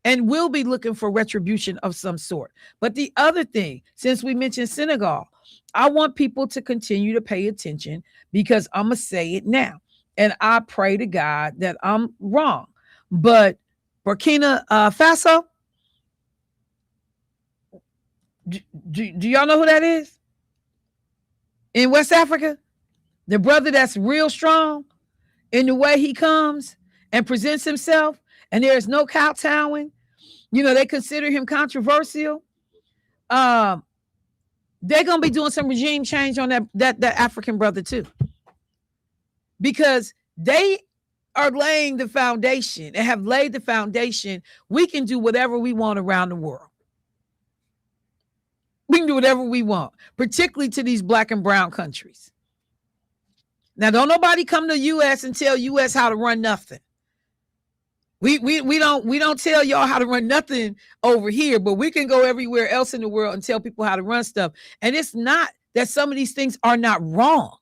and will be looking for retribution of some sort. But the other thing, since we mentioned Senegal, I want people to continue to pay attention, because I'm going to say it now, and I pray to God that I'm wrong. But Burkina Faso, do y'all know who that is? In West Africa, the brother that's real strong in the way he comes and presents himself, and there is no kowtowing. They consider him controversial. They're gonna be doing some regime change on that African brother too, because they are laying the foundation and have laid the foundation. We can do whatever we want around the world. We can do whatever we want, particularly to these black and brown countries. Now, don't nobody come to U.S. and tell U.S. how to run nothing. We don't tell y'all how to run nothing over here, but we can go everywhere else in the world and tell people how to run stuff. And it's not that some of these things are not wrong,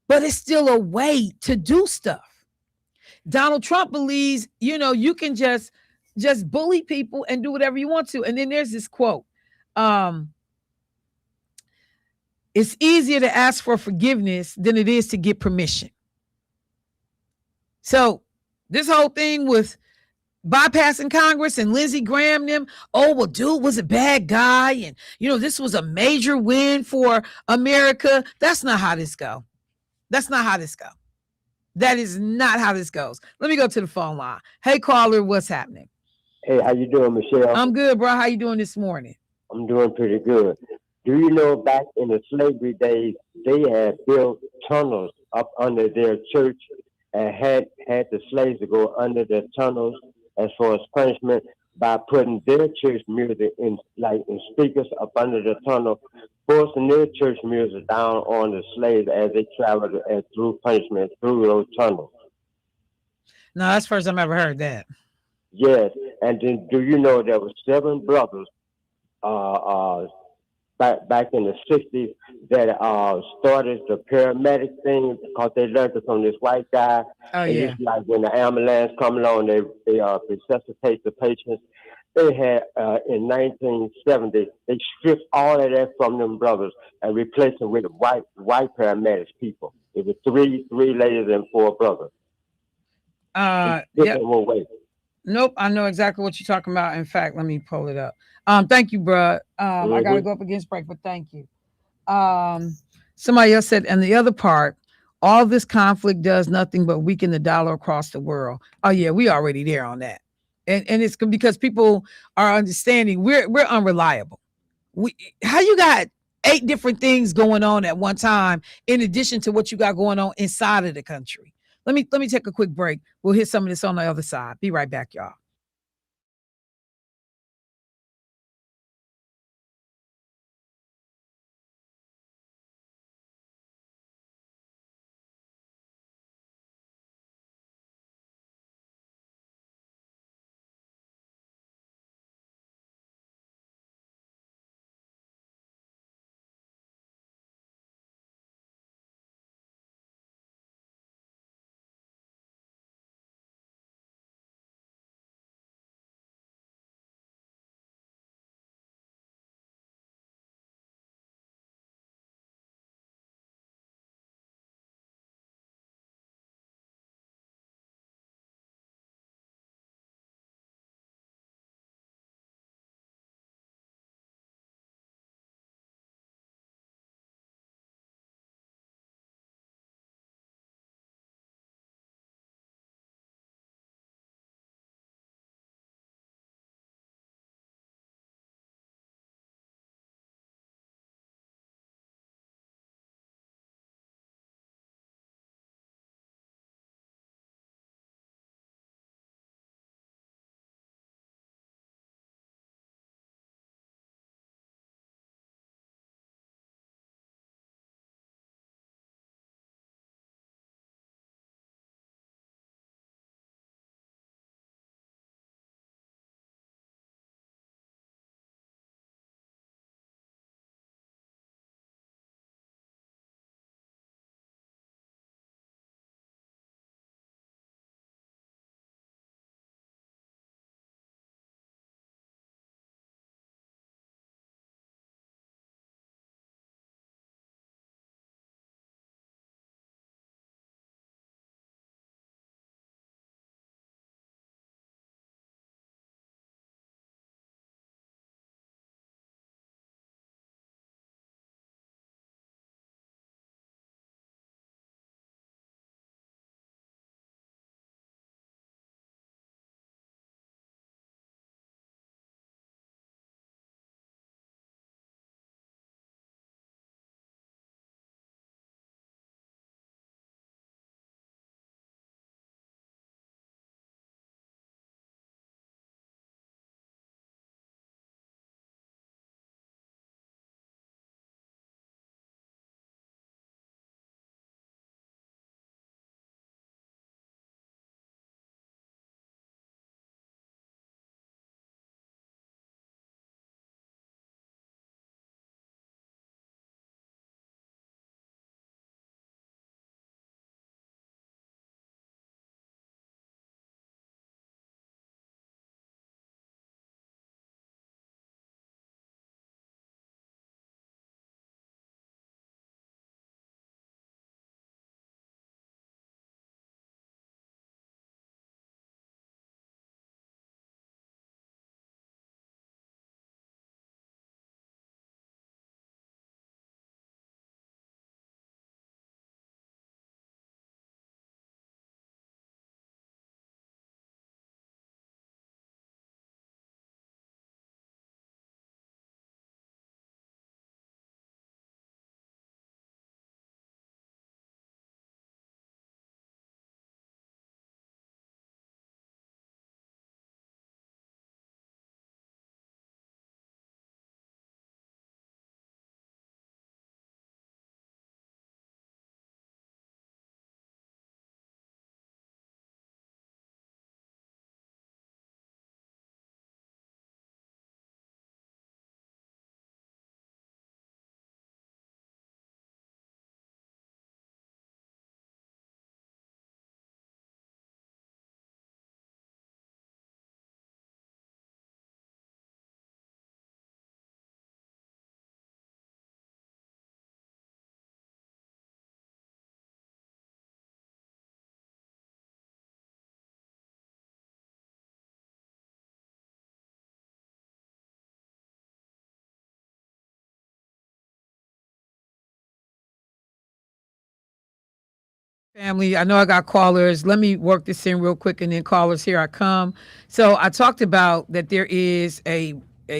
but it's still a way to do stuff. Donald Trump believes, you can just bully people and do whatever you want to. And then there's this quote. It's easier to ask for forgiveness than it is to get permission. So this whole thing with bypassing Congress and Lindsey Graham, them, dude was a bad guy. And, this was a major win for America. That's not how this goes. That's not how this goes. That is not how this goes. Let me go to the phone line. Hey, caller, what's happening? Hey, how you doing, Michelle? I'm good, bro. How you doing this morning? I'm doing pretty good. Do you know back in the slavery days, they had built tunnels up under their church and had the slaves to go under the tunnels as far as punishment by putting their church music in speakers up under the tunnel, forcing their church music down on the slaves as they traveled through punishment through those tunnels. No, that's the first time I ever heard that. Yes, and then do you know there were 7 brothers back in the '60s that started the paramedic thing because they learned it from this white guy. Oh It yeah. used to like when the ambulance come along, they resuscitate the patients. They had in 1970 they stripped all of that from them brothers and replaced them with white paramedics people. It was three ladies and four brothers. Yeah. Different way. Nope, I know exactly what you're talking about. In fact, let me pull it up. Thank you, bro. I gotta Hmm. go up against break, but thank you. Um, Somebody else said, and the other part, all this conflict does nothing but weaken the dollar across the world. Oh yeah, we already there on that, and it's because people are understanding we're unreliable. We how you got 8 different things going on at one time in addition to what you got going on inside of the country. Let me take a quick break. We'll hit some of this on the other side. Be right back, y'all. Family, I know I got callers. Let me work this in real quick and then callers, here I come. So I talked about that there is a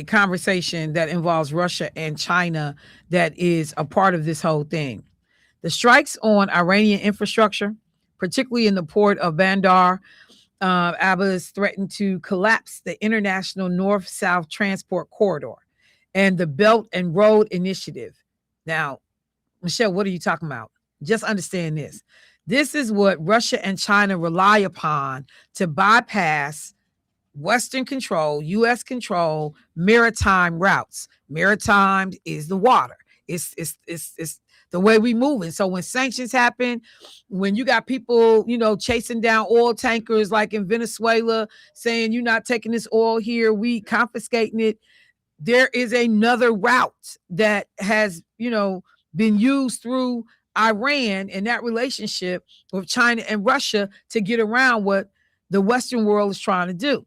conversation that involves Russia and China that is a part of this whole thing. The strikes on Iranian infrastructure, particularly in the port of Bandar Abbas, threatened to collapse the international north-south transport corridor and the Belt and Road Initiative. Now, Michelle, what are you talking about? Just understand this. This is what Russia and China rely upon to bypass Western control, U.S. control, maritime routes. Maritime is the water. It's the way we move. And so when sanctions happen, when you got people, chasing down oil tankers like in Venezuela, saying you're not taking this oil here, we confiscating it. There is another route that has, been used through Iran and that relationship with China and Russia to get around what the Western world is trying to do.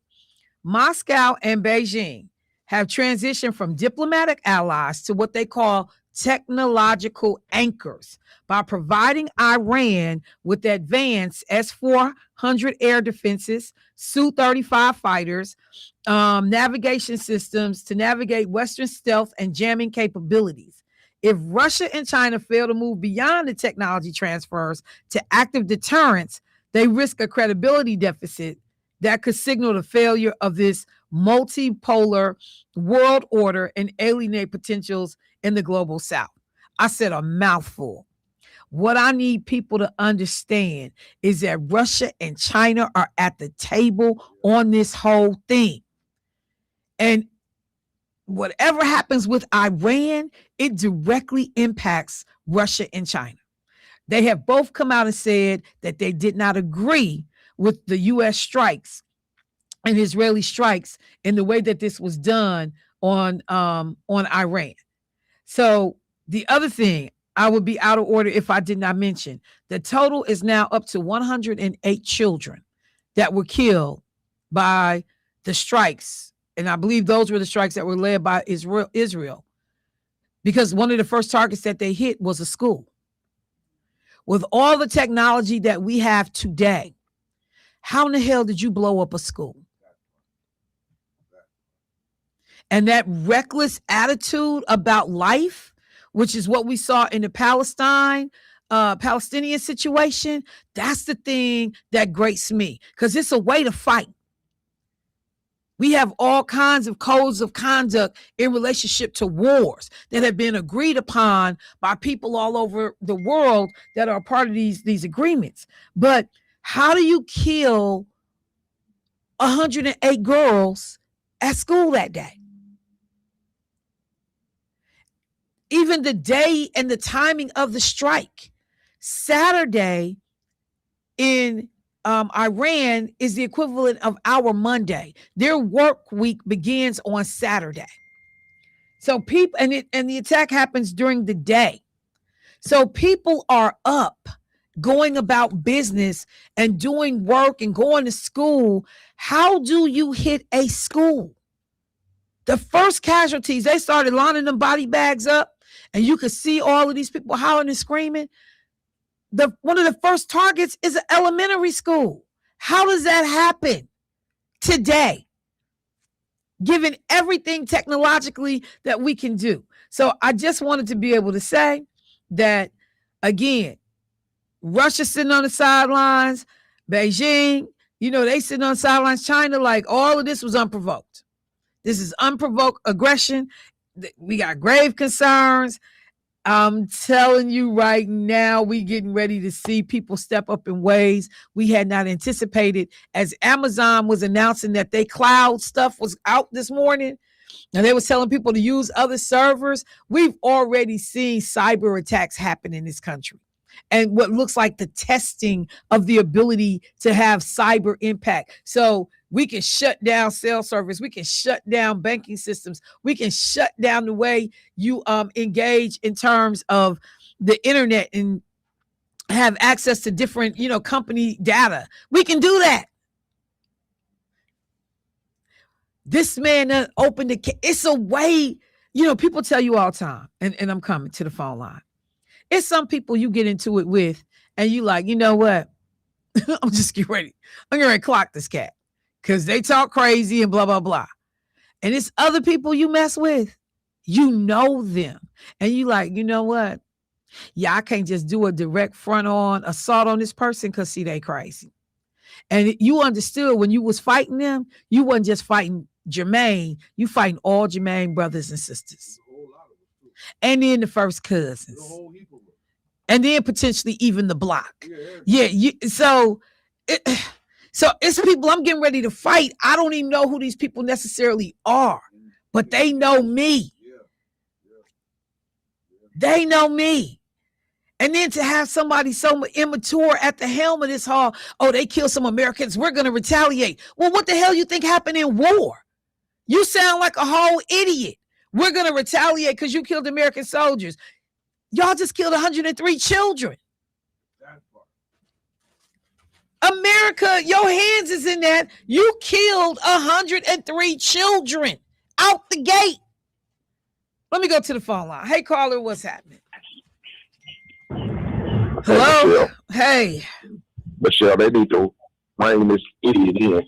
Moscow and Beijing have transitioned from diplomatic allies to what they call technological anchors by providing Iran with advanced S-400 air defenses, Su-35 fighters, navigation systems to navigate Western stealth and jamming capabilities. If Russia and China fail to move beyond the technology transfers to active deterrence, they risk a credibility deficit that could signal the failure of this multipolar world order and alienate potentials in the global south. I said a mouthful. What I need people to understand is that Russia and China are at the table on this whole thing. And whatever happens with Iran, it directly impacts Russia and China. They have both come out and said that they did not agree with the U.S. strikes and Israeli strikes in the way that this was done on Iran. So the other thing, I would be out of order if I did not mention, the total is now up to 108 children that were killed by the strikes. And I believe those were the strikes that were led by Israel, because one of the first targets that they hit was a school. With all the technology that we have today, how in the hell did you blow up a school? And that reckless attitude about life, which is what we saw in the Palestinian situation, that's the thing that grates me, because it's a way to fight. We have all kinds of codes of conduct in relationship to wars that have been agreed upon by people all over the world that are part of these agreements. But how do you kill 108 girls at school that day? Even the day and the timing of the strike, Saturday in Iran is the equivalent of our Monday. Their work week begins on Saturday. So people, and the attack happens during the day. So people are up, going about business and doing work and going to school. How do you hit a school? The first casualties, they started lining them body bags up, and you could see all of these people howling and screaming. One of the first targets is an elementary school. How does that happen today, given everything technologically that we can do? So I just wanted to be able to say that, again, Russia sitting on the sidelines, Beijing, they sitting on the sidelines, China, like all of this was unprovoked. This is unprovoked aggression. We got grave concerns. I'm telling you right now, we getting ready to see people step up in ways we had not anticipated. As Amazon was announcing that they cloud stuff was out this morning, and they was telling people to use other servers, we've already seen cyber attacks happen in this country. And what looks like the testing of the ability to have cyber impact. So we can shut down cell service. We can shut down banking systems. We can shut down the way you engage in terms of the internet and have access to different, company data. We can do that. This man opened it's a way, people tell you all the time, and I'm coming to the phone line. It's some people you get into it with and you like, you know what? I'm getting ready to clock this cat because they talk crazy and blah, blah, blah. And it's other people you mess with. You know them. And you like, you know what? Yeah, I can't just do a direct front on assault on this person because see, they crazy. And you understood when you was fighting them, you wasn't just fighting Jermaine, you fighting all Jermaine brothers and sisters. And then the first cousins. And then potentially even the block. Yeah. So it's people I'm getting ready to fight. I don't even know who these people necessarily are, but they know me. They know me. And then to have somebody so immature at the helm of this hall, oh, they killed some Americans, we're going to retaliate. Well, what the hell you think happened in war? You sound like a whole idiot. We're going to retaliate because you killed American soldiers. Y'all just killed 103 children. America, your hands is in that. You killed 103 children out the gate. Let me go to the phone line. Hey, caller, what's happening? Hello? Michelle. Hey. Michelle, they need to bring this idiot in.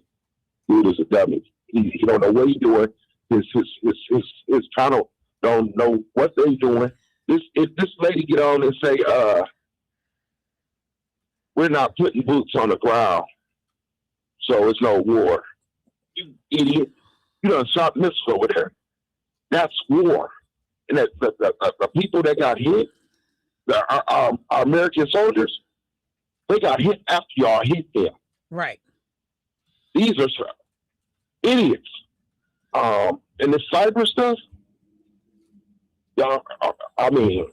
Dude is a dummy. He don't know what he's doing. His channel don't know what they doing. If this lady get on and say, we're not putting boots on the ground, so it's no war. You idiot. You done shot missiles over there. That's war. And the people that got hit, our American soldiers, they got hit after y'all hit them. Right. These are idiots. And this cyber stuff, y'all, I mean,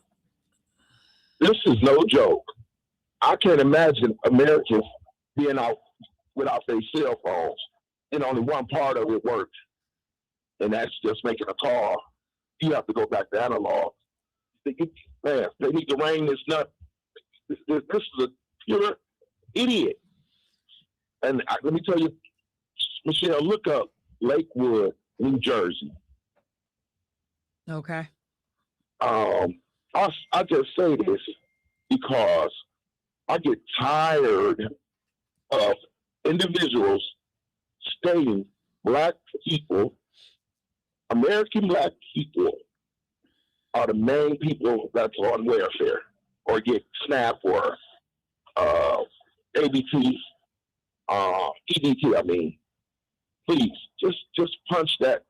this is no joke. I can't imagine Americans being out without their cell phones and only one part of it works. And that's just making a call. You have to go back to analog. Man, they need to rein this nut. This is a pure idiot. And let me tell you, Michelle, look up Lakewood, New Jersey. Okay. I just say this because I get tired of individuals stating black people, American black people, are the main people that's on welfare or get SNAP or ABT, EBT. I mean, please just punch that.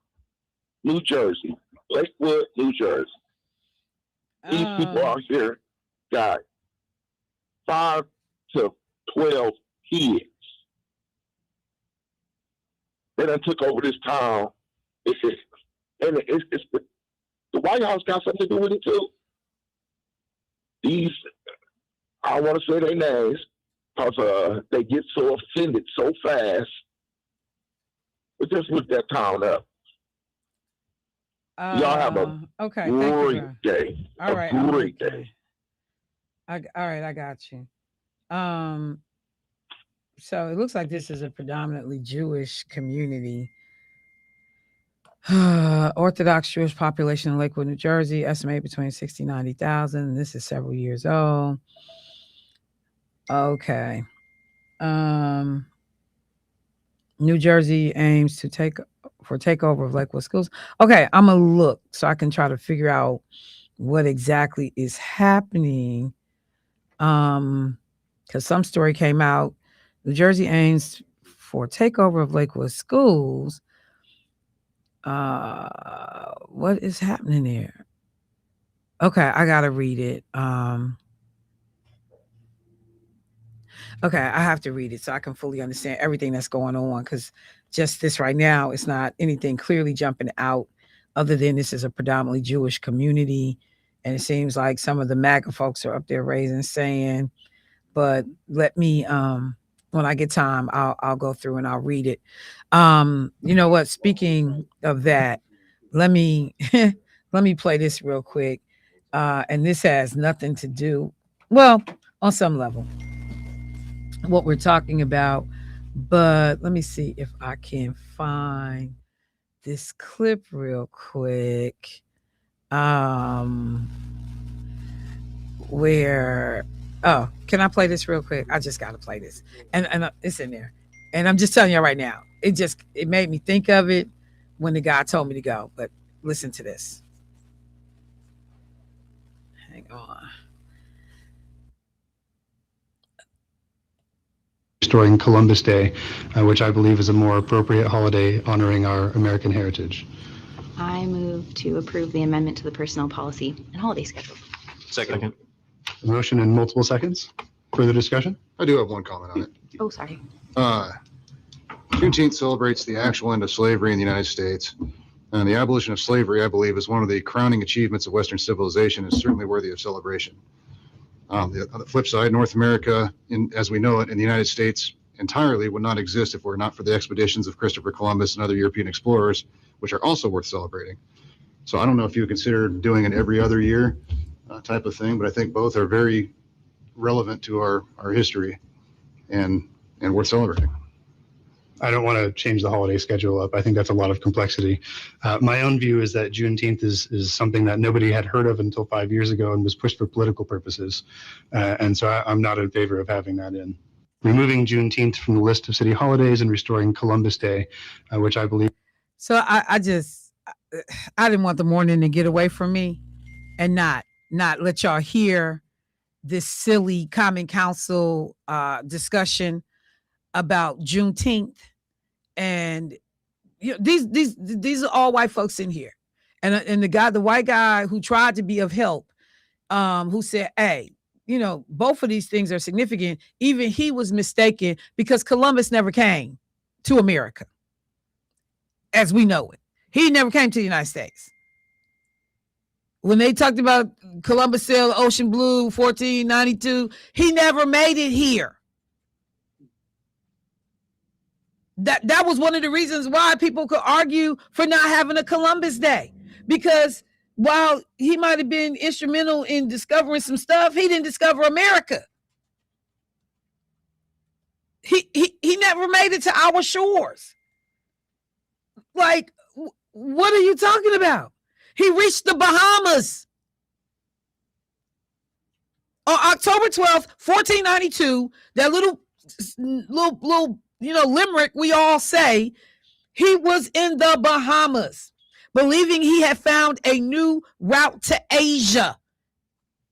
New Jersey, Lakewood, New Jersey. These people out here got 5 to 12 kids. They done took over this town. The White House got something to do with it too. These, I don't want to say their names because they get so offended so fast. But just look that town up. Y'all have a great day. All right, a great day. All right, I got you. So it looks like this is a predominantly Jewish community. Orthodox Jewish population in Lakewood, New Jersey, estimated between 60,000 and 90,000. This is several years old. Okay. New Jersey aims to takeover of Lakewood schools. Okay, I'm gonna look so I can try to figure out what exactly is happening. Because some story came out. New Jersey aims for takeover of Lakewood schools. What is happening there? Okay, I gotta read it. Okay, I have to read it so I can fully understand everything that's going on, because just this right now, it's not anything clearly jumping out other than this is a predominantly Jewish community. And it seems like some of the MAGA folks are up there raising saying, but let me, when I get time, I'll go through and I'll read it. You know what? Speaking of that, let me play this real quick. And this has nothing to do, well, on some level, what we're talking about, but let me see if I can find this clip real quick, where Oh, can I play this real quick? I just got to play this. And it's in there. And I'm just telling you right now, it made me think of it when the guy told me to go. But listen to this. Hang on. Restoring Columbus Day, which I believe is a more appropriate holiday honoring our American heritage. I move to approve the amendment to the personnel policy and holiday schedule. Second. A motion in multiple seconds. Further discussion? I do have one comment on it. Oh, sorry. Juneteenth celebrates the actual end of slavery in the United States. And the abolition of slavery, I believe, is one of the crowning achievements of Western civilization and is certainly worthy of celebration. On the flip side, North America, as we know it, in the United States entirely would not exist if it were not for the expeditions of Christopher Columbus and other European explorers, which are also worth celebrating. So I don't know if you would consider doing an every other year type of thing, but I think both are very relevant to our history and worth celebrating. I don't want to change the holiday schedule up. I think that's a lot of complexity. My own view is that Juneteenth is something that nobody had heard of until 5 years ago and was pushed for political purposes. And so I'm not in favor of having that in. Removing Juneteenth from the list of city holidays and restoring Columbus Day, which I believe. So I didn't want the morning to get away from me and not let y'all hear this silly Common Council discussion about Juneteenth. And you know, these are all white folks in here, and the white guy who tried to be of help, who said, "Hey, you know, both of these things are significant." Even he was mistaken because Columbus never came to America, as we know it. He never came to the United States. When they talked about Columbus sailed Ocean Blue 1492, he never made it here. That was one of the reasons why people could argue for not having a Columbus Day, because while he might have been instrumental in discovering some stuff, he didn't discover America. He never made it to our shores. Like, what are you talking about? He reached the Bahamas on October 12th, 1492. That little limerick we all say, he was in the Bahamas, believing he had found a new route to Asia.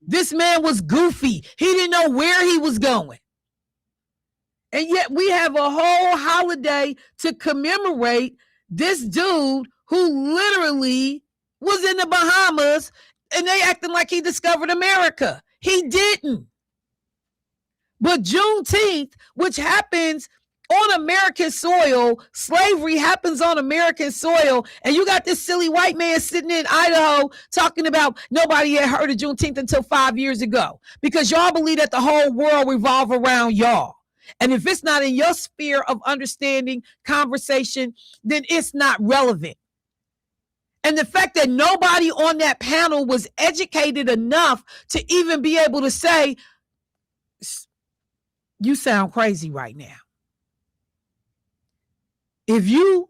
This man was goofy. He didn't know where he was going. And yet we have a whole holiday to commemorate this dude who literally was in the Bahamas, and they acting like he discovered America. He didn't. But Juneteenth, which happens on American soil, slavery happens on American soil, and you got this silly white man sitting in Idaho talking about nobody had heard of Juneteenth until 5 years ago, because y'all believe that the whole world revolves around y'all. And if it's not in your sphere of understanding, conversation, then it's not relevant. And the fact that nobody on that panel was educated enough to even be able to say, you sound crazy right now. If you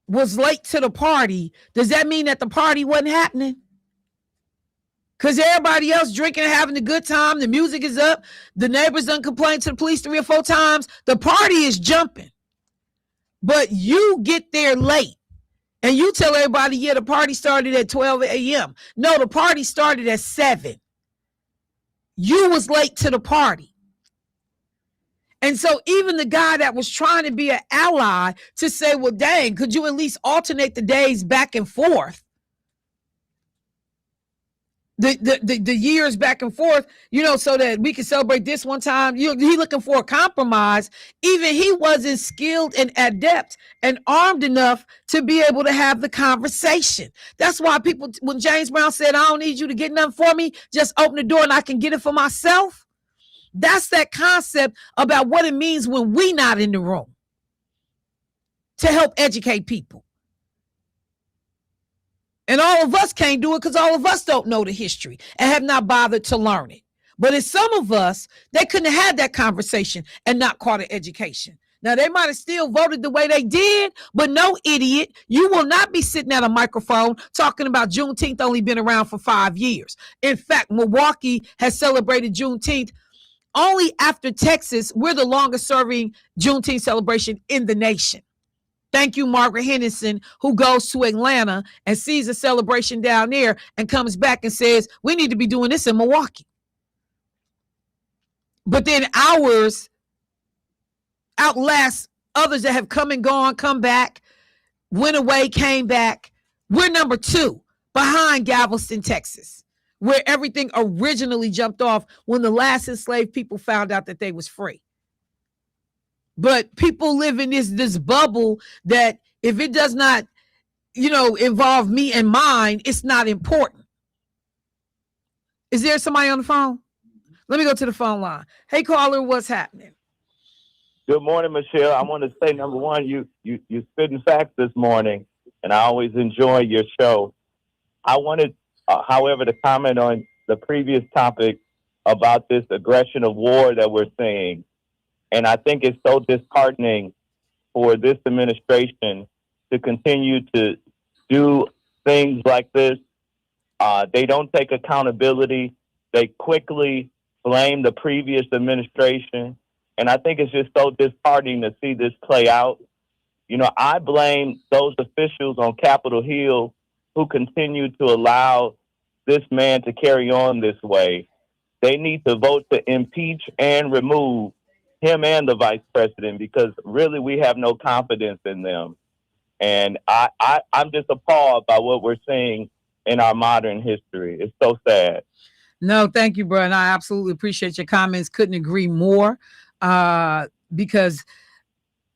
was late to the party, does that mean that the party wasn't happening? Because everybody else drinking and having a good time, the music is up, the neighbors done complained to the police 3 or 4 times, the party is jumping. But you get there late and you tell everybody, yeah, the party started at 12 a.m. No, the party started at 7. You was late to the party. And so even the guy that was trying to be an ally to say, well, dang, could you at least alternate the days back and forth? The years back and forth, you know, so that we can celebrate this one time. He looking for a compromise. Even he wasn't skilled and adept and armed enough to be able to have the conversation. That's why people, when James Brown said, I don't need you to get nothing for me, just open the door and I can get it for myself. That's that concept about what it means when we not in the room to help educate people. And all of us can't do it because all of us don't know the history and have not bothered to learn it. But it's some of us, they couldn't have had that conversation and not caught an education. Now, they might have still voted the way they did, but no, idiot, you will not be sitting at a microphone talking about Juneteenth only been around for 5 years. In fact, Milwaukee has celebrated Juneteenth Only after Texas, we're the longest serving Juneteenth celebration in the nation. Thank you, Margaret Henderson, who goes to Atlanta and sees a celebration down there and comes back and says, we need to be doing this in Milwaukee. But then ours outlast others that have come and gone, come back, went away, came back. We're number 2 behind Galveston, Texas, where everything originally jumped off when the last enslaved people found out that they was free. But people live in this bubble that if it does not, involve me and mine, it's not important. Is there somebody on the phone? Let me go to the phone line. Hey, caller, what's happening? Good morning, Michelle. I want to say, number one, you spitting facts this morning, and I always enjoy your show. I wanted, however, to comment on the previous topic about this aggression of war that we're seeing. And I think it's so disheartening for this administration to continue to do things like this. They don't take accountability. They quickly blame the previous administration. And I think it's just so disheartening to see this play out. I blame those officials on Capitol Hill who continue to allow this man to carry on this way. They need to vote to impeach and remove him and the vice president, because really we have no confidence in them. And I'm just appalled by what we're seeing in our modern history. It's so sad. No, thank you, bro. And I absolutely appreciate your comments. Couldn't agree more. Because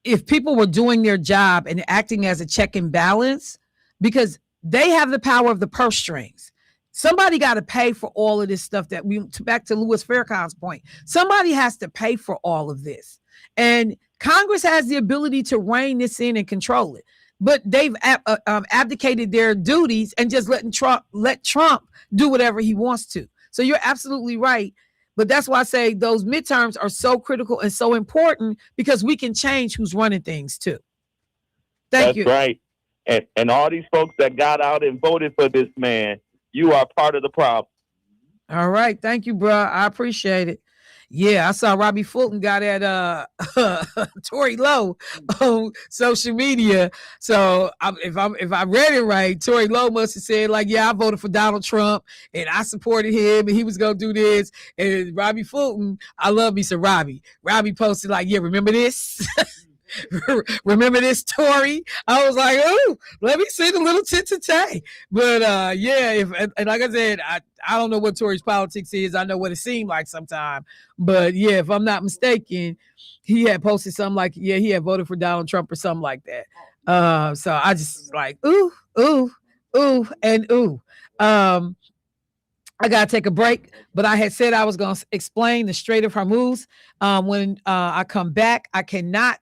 if people were doing their job and acting as a check and balance, because they have the power of the purse strings. Somebody got to pay for all of this stuff that back to Louis Farrakhan's point, somebody has to pay for all of this. And Congress has the ability to rein this in and control it. But they've abdicated their duties and just let Trump do whatever he wants to. So you're absolutely right. But that's why I say those midterms are so critical and so important, because we can change who's running things too. Thank you. That's right. And all these folks that got out and voted for this man, you are part of the problem. All right. Thank you, bro. I appreciate it. Yeah, I saw Robbie Fulton got at Tory Lowe on social media. So if I read it right, Tory Lowe must have said like, yeah, I voted for Donald Trump and I supported him and he was gonna do this. And Robbie Fulton, I love me some Robbie. Robbie posted like, yeah, remember this? Remember this, Tory? I was like, oh, let me see the little tit-to-tay. But yeah, and like I said, I don't know what Tory's politics is. I know what it seemed like sometimes. But yeah, if I'm not mistaken, he had posted something like, yeah, he had voted for Donald Trump or something like that. So I just like, ooh, and ooh. I gotta take a break, but I had said I was gonna explain the Strait of Hormuz. When I come back, I cannot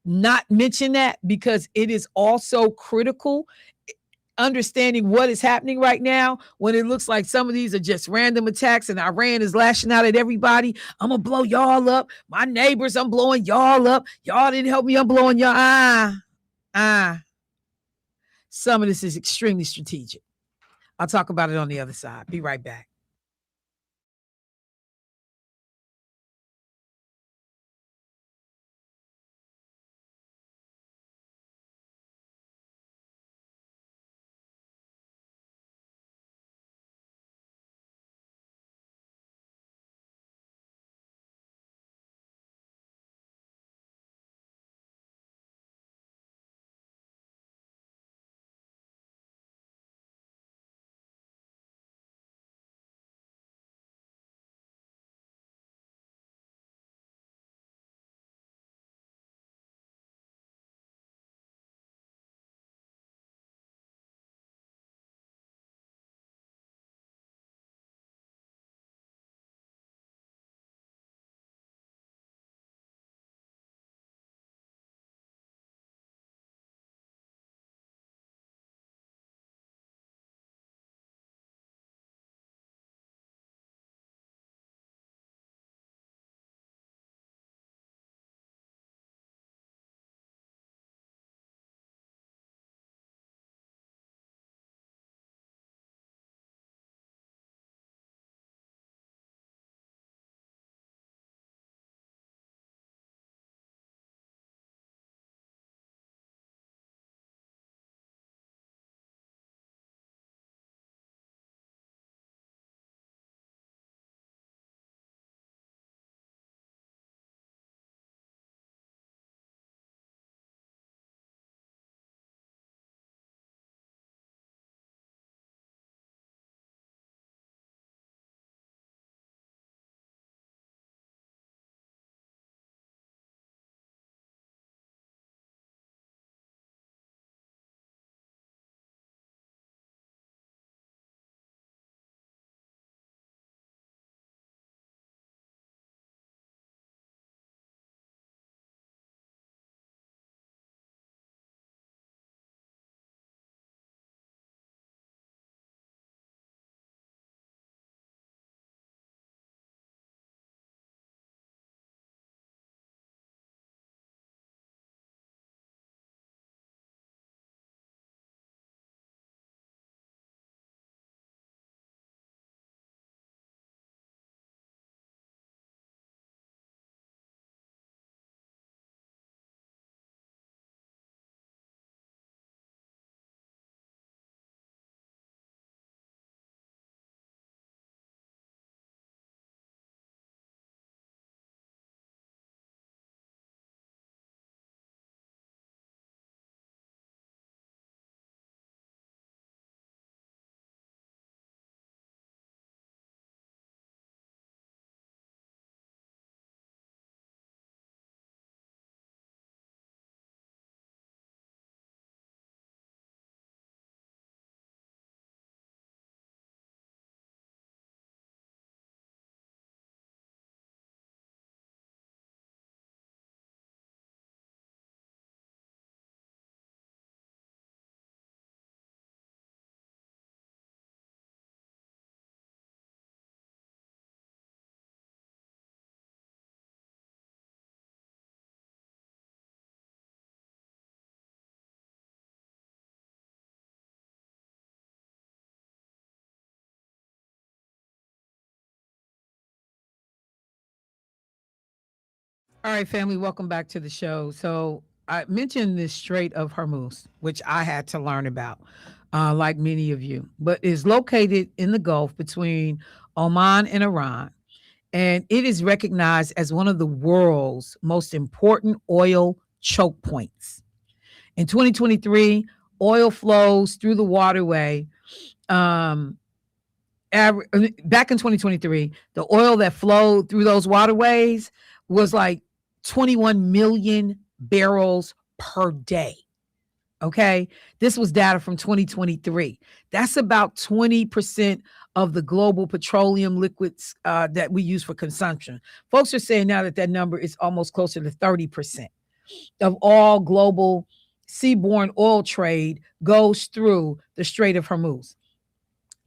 not mention that, because it is also critical understanding what is happening right now when it looks like some of these are just random attacks and Iran is lashing out at everybody. I'm gonna blow y'all up. My neighbors, I'm blowing y'all up. Y'all didn't help me, I'm blowing y'all. Some of this is extremely strategic. I'll talk about it on the other side. Be right back. All right, family, welcome back to the show. So I mentioned this Strait of Hormuz, which I had to learn about, like many of you, but is located in the Gulf between Oman and Iran. And it is recognized as one of the world's most important oil choke points. In 2023, oil flows through the waterway. Um, Back in 2023, the oil that flowed through those waterways was like 21 million barrels per day. Okay. This was data from 2023. That's about 20% of the global petroleum liquids that we use for consumption. Folks are saying now that number is almost closer to 30% of all global seaborne oil trade goes through the Strait of Hormuz.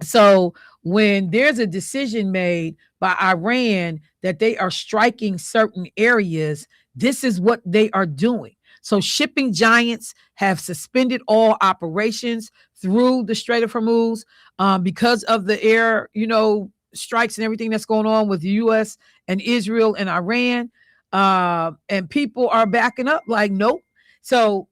So when there's a decision made by Iran that they are striking certain areas, this is what they are doing. So shipping giants have suspended all operations through the Strait of Hormuz because of the air, strikes and everything that's going on with the U.S. and Israel and Iran. And people are backing up like, nope. So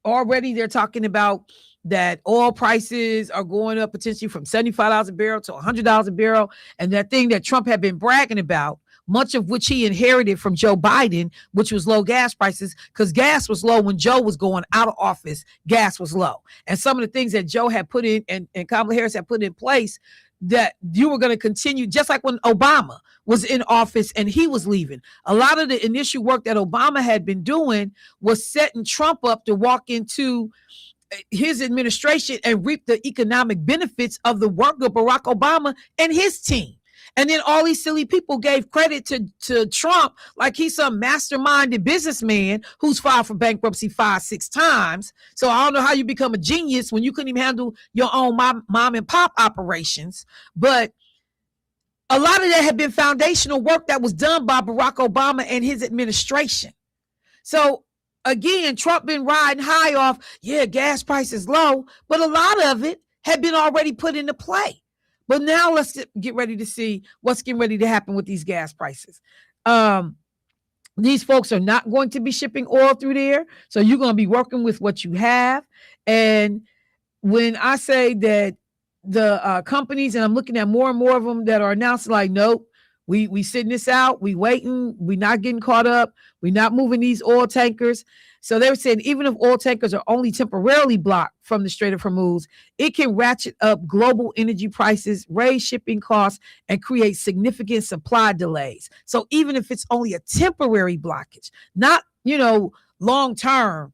already they're talking about that oil prices are going up potentially from $75 a barrel to $100 a barrel. And that thing that Trump had been bragging about, much of which he inherited from Joe Biden, which was low gas prices, because gas was low when Joe was going out of office. Gas was low. And some of the things that Joe had put in and Kamala Harris had put in place that you were going to continue, just like when Obama was in office and he was leaving. A lot of the initial work that Obama had been doing was setting Trump up to walk into his administration and reap the economic benefits of the work of Barack Obama and his team. And then all these silly people gave credit to Trump like he's some masterminded businessman who's filed for bankruptcy 5-6 times. So I don't know how you become a genius when you couldn't even handle your own mom and pop operations. But a lot of that had been foundational work that was done by Barack Obama and his administration. So again, Trump been riding high off, gas prices low, but a lot of it had been already put into play. But now let's get ready to see what's getting ready to happen with these gas prices. These folks are not going to be shipping oil through there. So you're going to be working with what you have. And when I say that the companies, and I'm looking at more and more of them that are announcing like, nope, we sitting this out, we waiting, we not getting caught up, we not moving these oil tankers. So they were saying even if oil tankers are only temporarily blocked from the Strait of Hormuz, it can ratchet up global energy prices, raise shipping costs, and create significant supply delays. So even if it's only a temporary blockage, not, long term,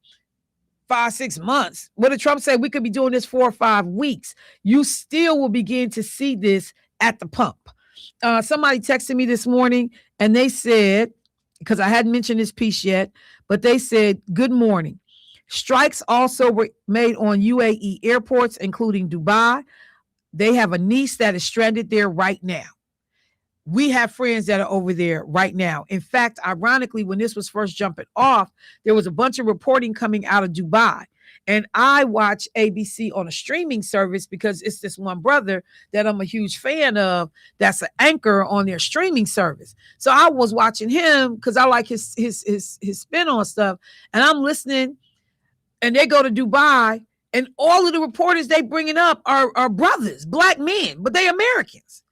5-6 months. What did Trump say? We could be doing this 4 or 5 weeks. You still will begin to see this at the pump. Somebody texted me this morning and they said, because I hadn't mentioned this piece yet, but they said, good morning. Strikes also were made on UAE airports, including Dubai. They have a niece that is stranded there right now. We have friends that are over there right now. In fact, ironically, when this was first jumping off, there was a bunch of reporting coming out of Dubai. And I watch ABC on a streaming service because it's this one brother that I'm a huge fan of that's an anchor on their streaming service. So I was watching him because I like his spin on stuff. And I'm listening, and they go to Dubai, and all of the reporters they bringing up are brothers, black men, but they Americans.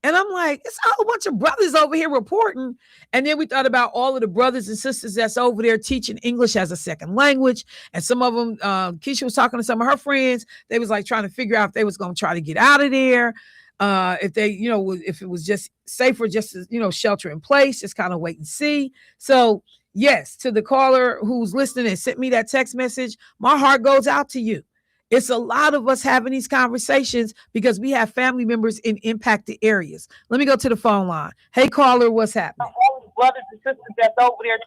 And I'm like, it's a whole bunch of brothers over here reporting. And then we thought about all of the brothers and sisters that's over there teaching English as a second language. And some of them, Keisha was talking to some of her friends. They was like trying to figure out if they was going to try to get out of there. If they, if it was just safer, just to, shelter in place, just kind of wait and see. So yes, to the caller who's listening and sent me that text message, my heart goes out to you. It's a lot of us having these conversations because we have family members in impacted areas. Let me go to the phone line. Hey, caller, what's happening? All the brothers and sisters that's over there.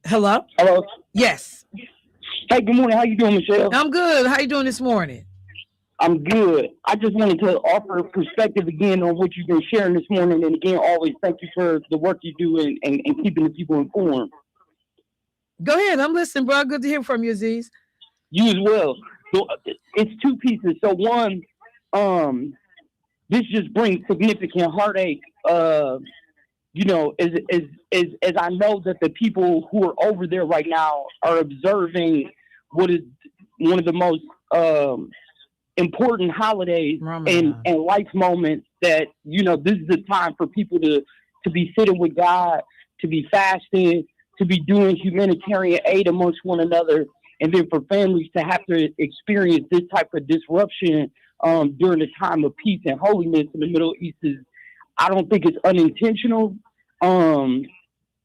Hello? Hello? Yes. Hey, good morning. How you doing, Michelle? I'm good. How you doing this morning? I'm good. I just wanted to offer perspective again on what you've been sharing this morning. And again, always thank you for the work you do and keeping the people informed. Go ahead. I'm listening, bro. Good to hear from you, Aziz. You as well. So it's two pieces. So one, this just brings significant heartache you know, as I know that the people who are over there right now are observing what is one of the most important holidays and life moments, that, you know, this is the time for people to be sitting with God, to be fasting, to be doing humanitarian aid amongst one another, and then for families to have to experience this type of disruption during the time of peace and holiness in the Middle East I don't think it's unintentional. And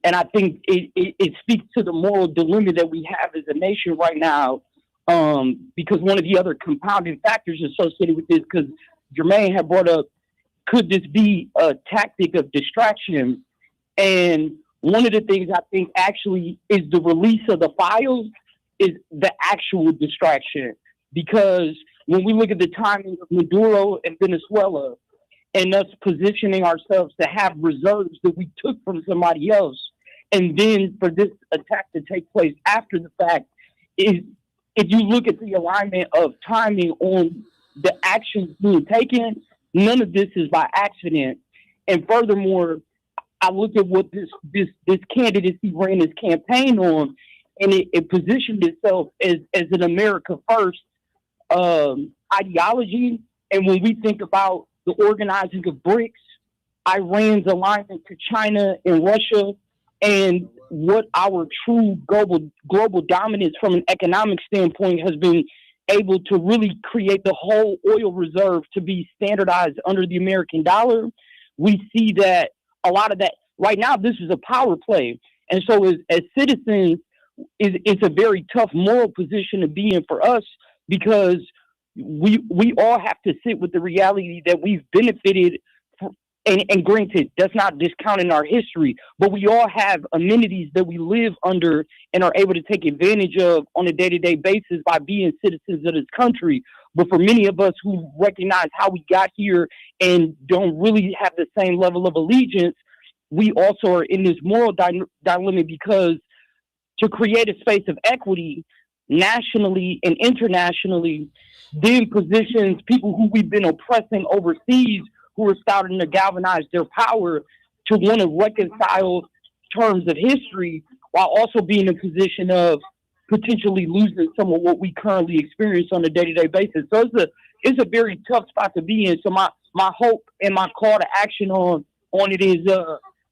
I think it speaks to the moral dilemma that we have as a nation right now. Because one of the other compounding factors associated with this, because Jermaine had brought up, could this be a tactic of distraction? And one of the things I think actually is the release of the files is the actual distraction. Because when we look at the timing of Maduro and Venezuela, and us positioning ourselves to have reserves that we took from somebody else, and then for this attack to take place after the fact, is, if you look at the alignment of timing on the actions being taken, none of this is by accident. And furthermore, I look at what this candidacy ran his campaign on, and it positioned itself as an America First ideology. And when we think about the organizing of BRICS, Iran's alignment to China and Russia, and what our true global dominance from an economic standpoint has been able to really create the whole oil reserve to be standardized under the American dollar, we see that a lot of that right now, this is a power play. And so as citizens, it's a very tough moral position to be in for us, because we all have to sit with the reality that we've benefited and granted, that's not discounting our history, but we all have amenities that we live under and are able to take advantage of on a day-to-day basis by being citizens of this country. But for many of us who recognize how we got here and don't really have the same level of allegiance, we also are in this moral dilemma, because to create a space of equity nationally and internationally then positions people who we've been oppressing overseas, who are starting to galvanize their power to want to reconcile terms of history, while also being in a position of potentially losing some of what we currently experience on a day-to-day basis. So it's a very tough spot to be in. So my hope and my call to action on it is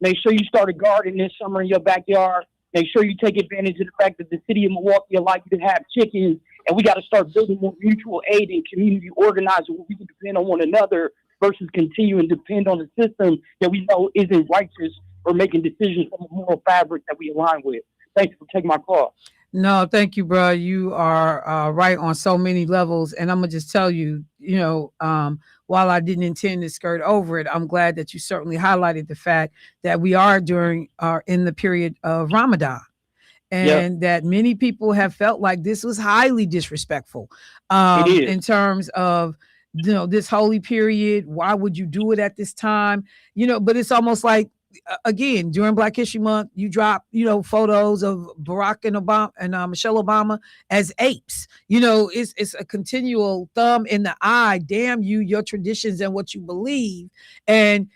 make sure you start a garden this summer in your backyard. Make sure you take advantage of the fact that the city of Milwaukee would like you to have chickens, and we got to start building more mutual aid and community organizing where we can depend on one another versus continuing to depend on a system that we know isn't righteous or making decisions from a moral fabric that we align with. Thanks for taking my call. No, thank you, bro. You are right on so many levels. And I'm going to just tell you, while I didn't intend to skirt over it, I'm glad that you certainly highlighted the fact that we are in the period of Ramadan. And that many people have felt like this was highly disrespectful in terms of, this holy period. Why would you do it at this time? But it's almost like, again, during Black History Month, you drop, photos of Barack and Obama and Michelle Obama as apes. It's a continual thumb in the eye. Damn you, your traditions and what you believe. And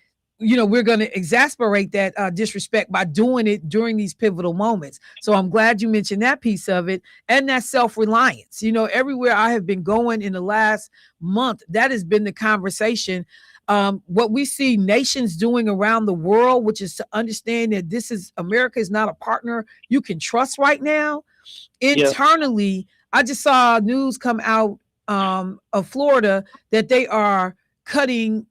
we're going to exasperate that disrespect by doing it during these pivotal moments. So I'm glad you mentioned that piece of it, and that self-reliance. Everywhere I have been going in the last month, that has been the conversation. What we see nations doing around the world, which is to understand that America is not a partner you can trust right now. Internally, I just saw news come out of Florida that they are cutting,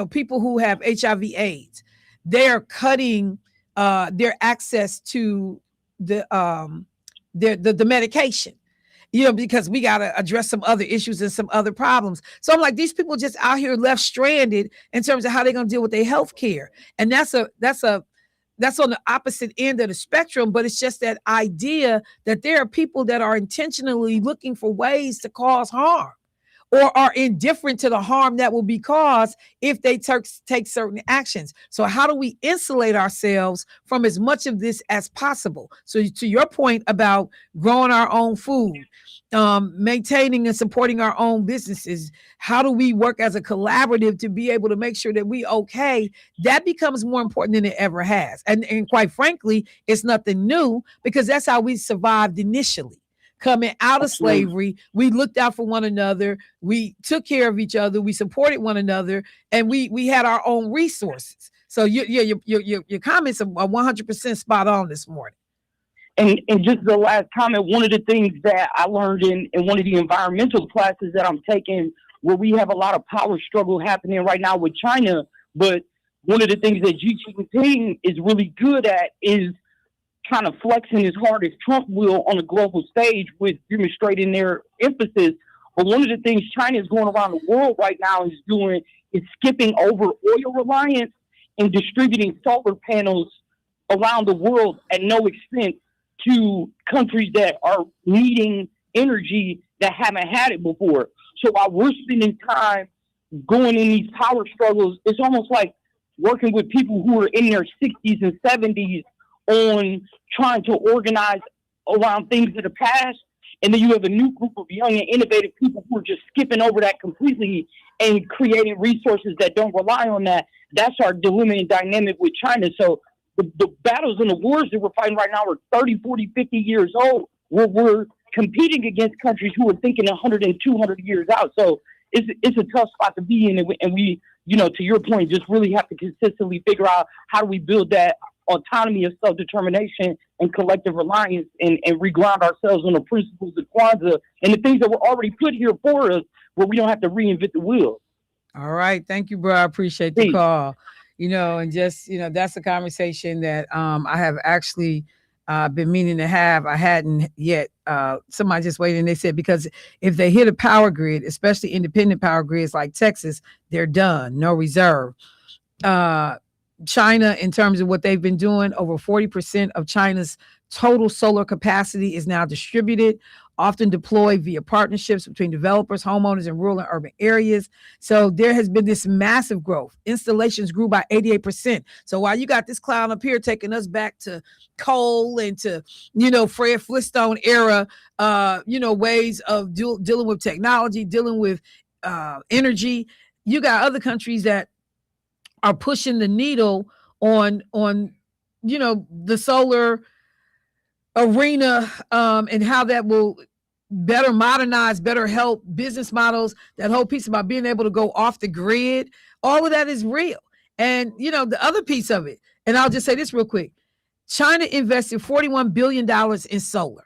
people who have HIV/AIDS. They are cutting their access to the medication. Because we got to address some other issues and some other problems. So I'm like, these people just out here left stranded in terms of how they're going to deal with their health care. And that's on the opposite end of the spectrum. But it's just that idea that there are people that are intentionally looking for ways to cause harm or are indifferent to the harm that will be caused if they take certain actions. So how do we insulate ourselves from as much of this as possible? So to your point about growing our own food, maintaining and supporting our own businesses, how do we work as a collaborative to be able to make sure that we okay? That becomes more important than it ever has. And quite frankly, it's nothing new because that's how we survived initially. Coming out of slavery, we looked out for one another, we took care of each other, we supported one another, and we had our own resources. So your comments are 100% spot on this morning. And just the last comment, one of the things that I learned in one of the environmental classes that I'm taking, where we have a lot of power struggle happening right now with China, but one of the things that Xi Jinping is really good at is kind of flexing as hard as Trump will on a global stage with demonstrating their emphasis. But one of the things China is going around the world right now is doing is skipping over oil reliance and distributing solar panels around the world at no expense to countries that are needing energy that haven't had it before. So while we're spending time going in these power struggles, it's almost like working with people who are in their 60s and 70s on trying to organize around things of the past. And then you have a new group of young and innovative people who are just skipping over that completely and creating resources that don't rely on that. That's our dilemma and dynamic with China. So the battles and the wars that we're fighting right now are 30, 40, 50 years old, where we're competing against countries who are thinking 100 and 200 years out. So it's a tough spot to be in. And we, to your point, just really have to consistently figure out how do we build that autonomy of self-determination and collective reliance and reground ourselves on the principles of Kwanzaa and the things that were already put here for us where we don't have to reinvent the wheel. All right. Thank you, bro. I appreciate the call. And just, that's a conversation that I have actually been meaning to have. I hadn't yet. Somebody just waited and they said, because if they hit a power grid, especially independent power grids like Texas, they're done, no reserve. China, in terms of what they've been doing, over 40% of China's total solar capacity is now distributed, often deployed via partnerships between developers, homeowners in rural and urban areas. So there has been this massive growth. Installations grew by 88%. So while you got this clown up here taking us back to coal and to, Fred Flintstone era, ways of dealing with technology, dealing with energy, you got other countries that are pushing the needle on the solar arena and how that will better modernize, better help business models. That whole piece about being able to go off the grid, all of that is real. And the other piece of it, and I'll just say this real quick, China invested $41 billion in solar,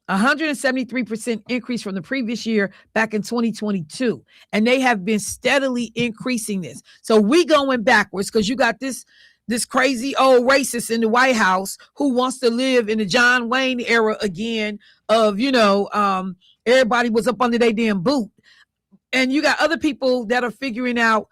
173% increase from the previous year back in 2022. And they have been steadily increasing this. So we going backwards because you got this crazy old racist in the White House who wants to live in the John Wayne era again of, everybody was up under their damn boot. And you got other people that are figuring out,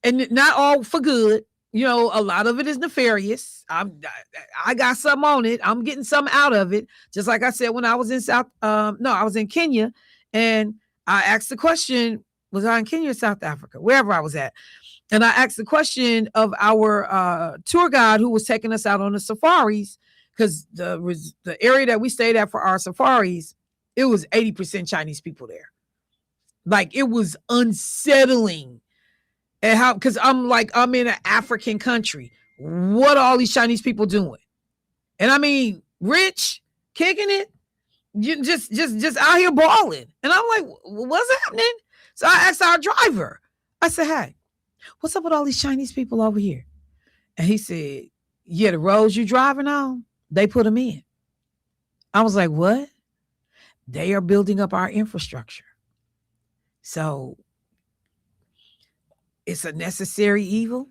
and not all for good, a lot of it is nefarious. I got some on it. I'm getting some out of it. Just like I said, when I was in I was in Kenya, and I asked the question, was I in Kenya or South Africa? Wherever I was at. And I asked the question of our tour guide who was taking us out on the safaris, because the area that we stayed at for our safaris, it was 80% Chinese people there. Like, it was unsettling. And how, because I'm in an African country. What are all these Chinese people doing? And I mean, rich, kicking it, just out here balling. And I'm like, what's happening? So I asked our driver, I said, hey, what's up with all these Chinese people over here? And he said, yeah, the roads you driving on, they put them in. I was like, what? They are building up our infrastructure. So it's a necessary evil,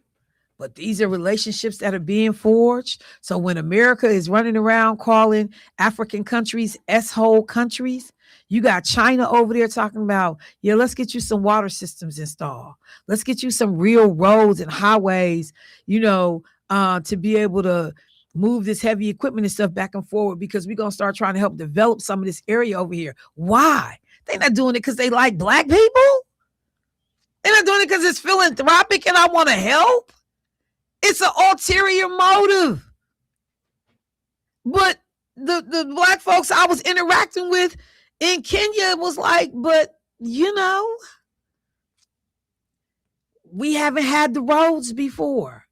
but these are relationships that are being forged. So when America is running around calling African countries S-hole countries, you got China over there talking about, yeah, let's get you some water systems installed. Let's get you some real roads and highways, to be able to move this heavy equipment and stuff back and forward, because we're going to start trying to help develop some of this area over here. Why? They're not doing it because they like black people. They're not doing it because it's philanthropic and I want to help. It's an ulterior motive. But the black folks I was interacting with in Kenya was like, but you know, we haven't had the roads before.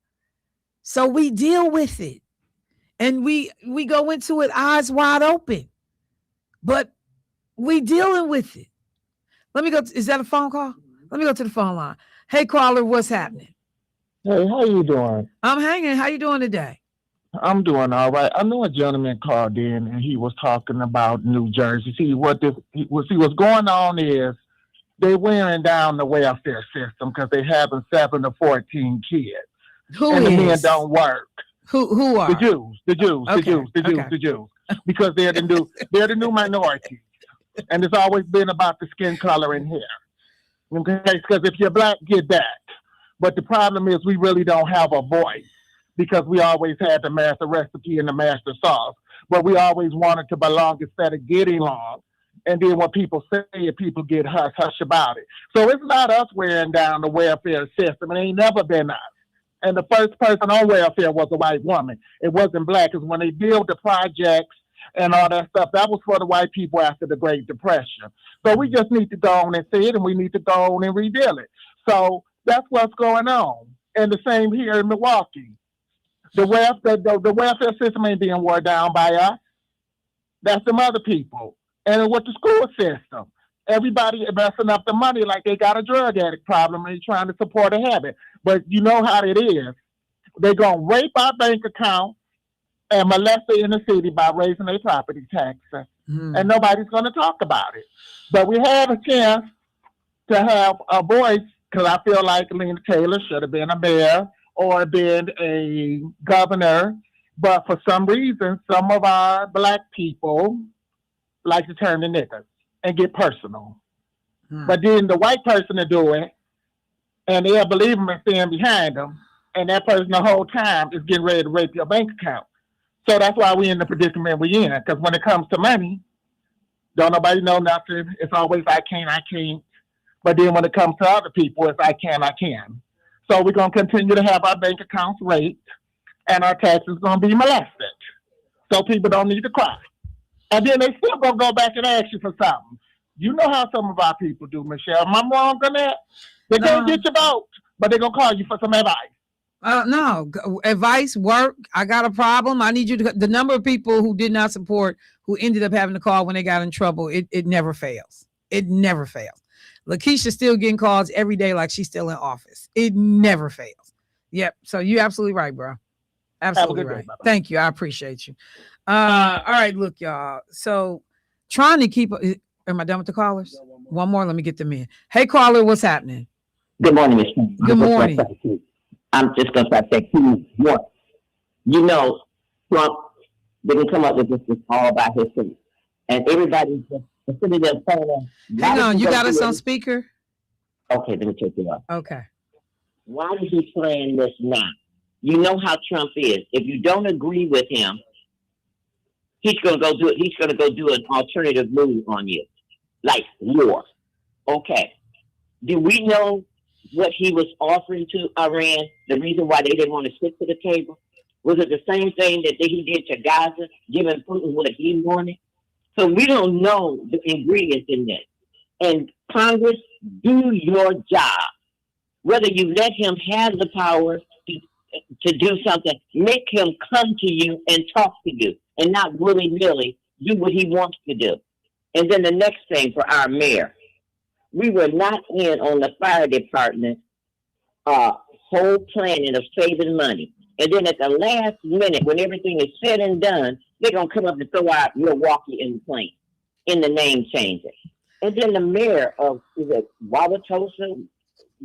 So we deal with it. And we go into it eyes wide open. But we dealing with it. Let me go. Is that a phone call? Let me go to the phone line. Hey, caller, what's happening? Hey, how you doing? I'm hanging. How you doing today? I'm doing all right. I know a gentleman called in and he was talking about New Jersey. See, what's going on is they're wearing down the welfare system because they're having 7 to 14 kids. Who and is? the men don't work. Who are? The Jews. The Jews. Because they're the new minority. And it's always been about the skin color and hair. Okay, because if you're black, get that. But the problem is we really don't have a voice because we always had the master recipe and the master sauce. But we always wanted to belong instead of getting along. And then when people say it, people get hush about it. So it's not us wearing down the welfare system. It ain't never been us. And the first person on welfare was a white woman. It wasn't black. Because when they built the projects and all that stuff, that was for the white people after the Great Depression. So we just need to go on and see it, and we need to go on and rebuild it. So that's what's going on. And the same here in Milwaukee. The welfare system ain't being worn down by us. That's them other people. And with the school system, everybody messing up the money like they got a drug addict problem and trying to support a habit. But you know how it is. They're going to rape our bank account and molest the inner city by raising their property taxes. And nobody's going to talk about it. But we have a chance to have a voice because I feel like Lena Taylor should have been a mayor or been a governor. But for some reason, some of our black people like to turn to niggas and get personal. But then the white person to do it, and they'll believe them and stand behind them, and that person the whole time is getting ready to rape your bank account. So that's why we in the predicament we in. Because when it comes to money, don't nobody know nothing. It's always I can't. But then when it comes to other people, it's I can. So we're going to continue to have our bank accounts raped, and our taxes going to be molested. So people don't need to cry. And then they still going to go back and ask you for something. You know how some of our people do, Michelle. Am I wrong on that? They can't get your vote, but they're going to call you for some advice. No, advice, work. I got a problem. I need you to. The number of people who did not support, who ended up having to call when they got in trouble, it never fails. It never fails. Lakeisha's still getting calls every day like she's still in office. It never fails. Yep. So you're absolutely right, bro. Absolutely right. Day, thank you. I appreciate you. All right, look, y'all. So trying to keep. Am I done with the callers? One more. Let me get them in. Hey, caller, what's happening? Good morning, Miss. Good morning. I'm just going to say what? You know, Trump didn't come up with this all by himself. And everybody's just sitting there saying, hang on, you got us on speaker? Okay, let me check it out. Okay. Why is he playing this now? You know how Trump is. If you don't agree with him, he's going to go do it. He's going to go do an alternative move on you, like war. Okay. Do we know what he was offering to Iran? The reason why they didn't want to sit to the table? Was it the same thing that he did to Gaza, giving Putin what he wanted? So we don't know the ingredients in this. And Congress, do your job. Whether you let him have the power to do something, make him come to you and talk to you, and not willy-nilly do what he wants to do. And then the next thing for our mayor, we were not in on the fire department whole planning of saving money. And then at the last minute, when everything is said and done, they're going to come up and throw out Milwaukee in the plane in the name changes. And then the mayor of, is it Wauwatosa,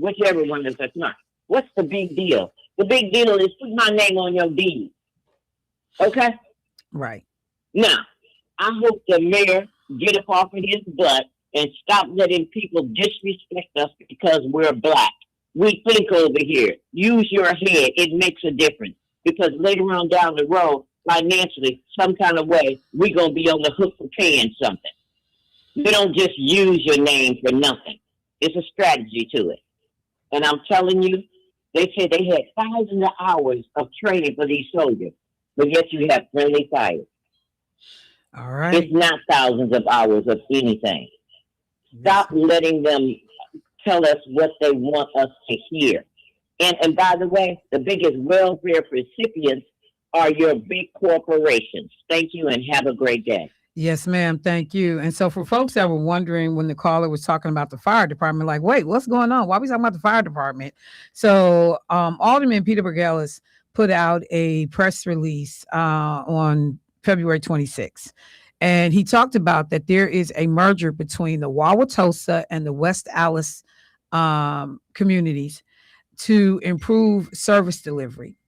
whichever one is that's not. What's the big deal? The big deal is put my name on your deed. Okay? Right. Now, I hope the mayor get up off of his butt and stop letting people disrespect us because we're black. We think over here. Use your head. It makes a difference. Because later on down the road, financially, some kind of way, we're going to be on the hook for paying something. They don't just use your name for nothing. It's a strategy to it. And I'm telling you, they said they had thousands of hours of training for these soldiers, but yet you have friendly fire. All right. It's not thousands of hours of anything. Stop letting them tell us what they want us to hear. And by the way, the biggest welfare recipients are your big corporations. Thank you and have a great day. Yes, ma'am. Thank you. And so for folks that were wondering when the caller was talking about the fire department, like, wait, what's going on? Why are we talking about the fire department? So Alderman Peter Burgellis put out a press release on February 26th. And he talked about that there is a merger between the Wauwatosa and the West Allis communities to improve service delivery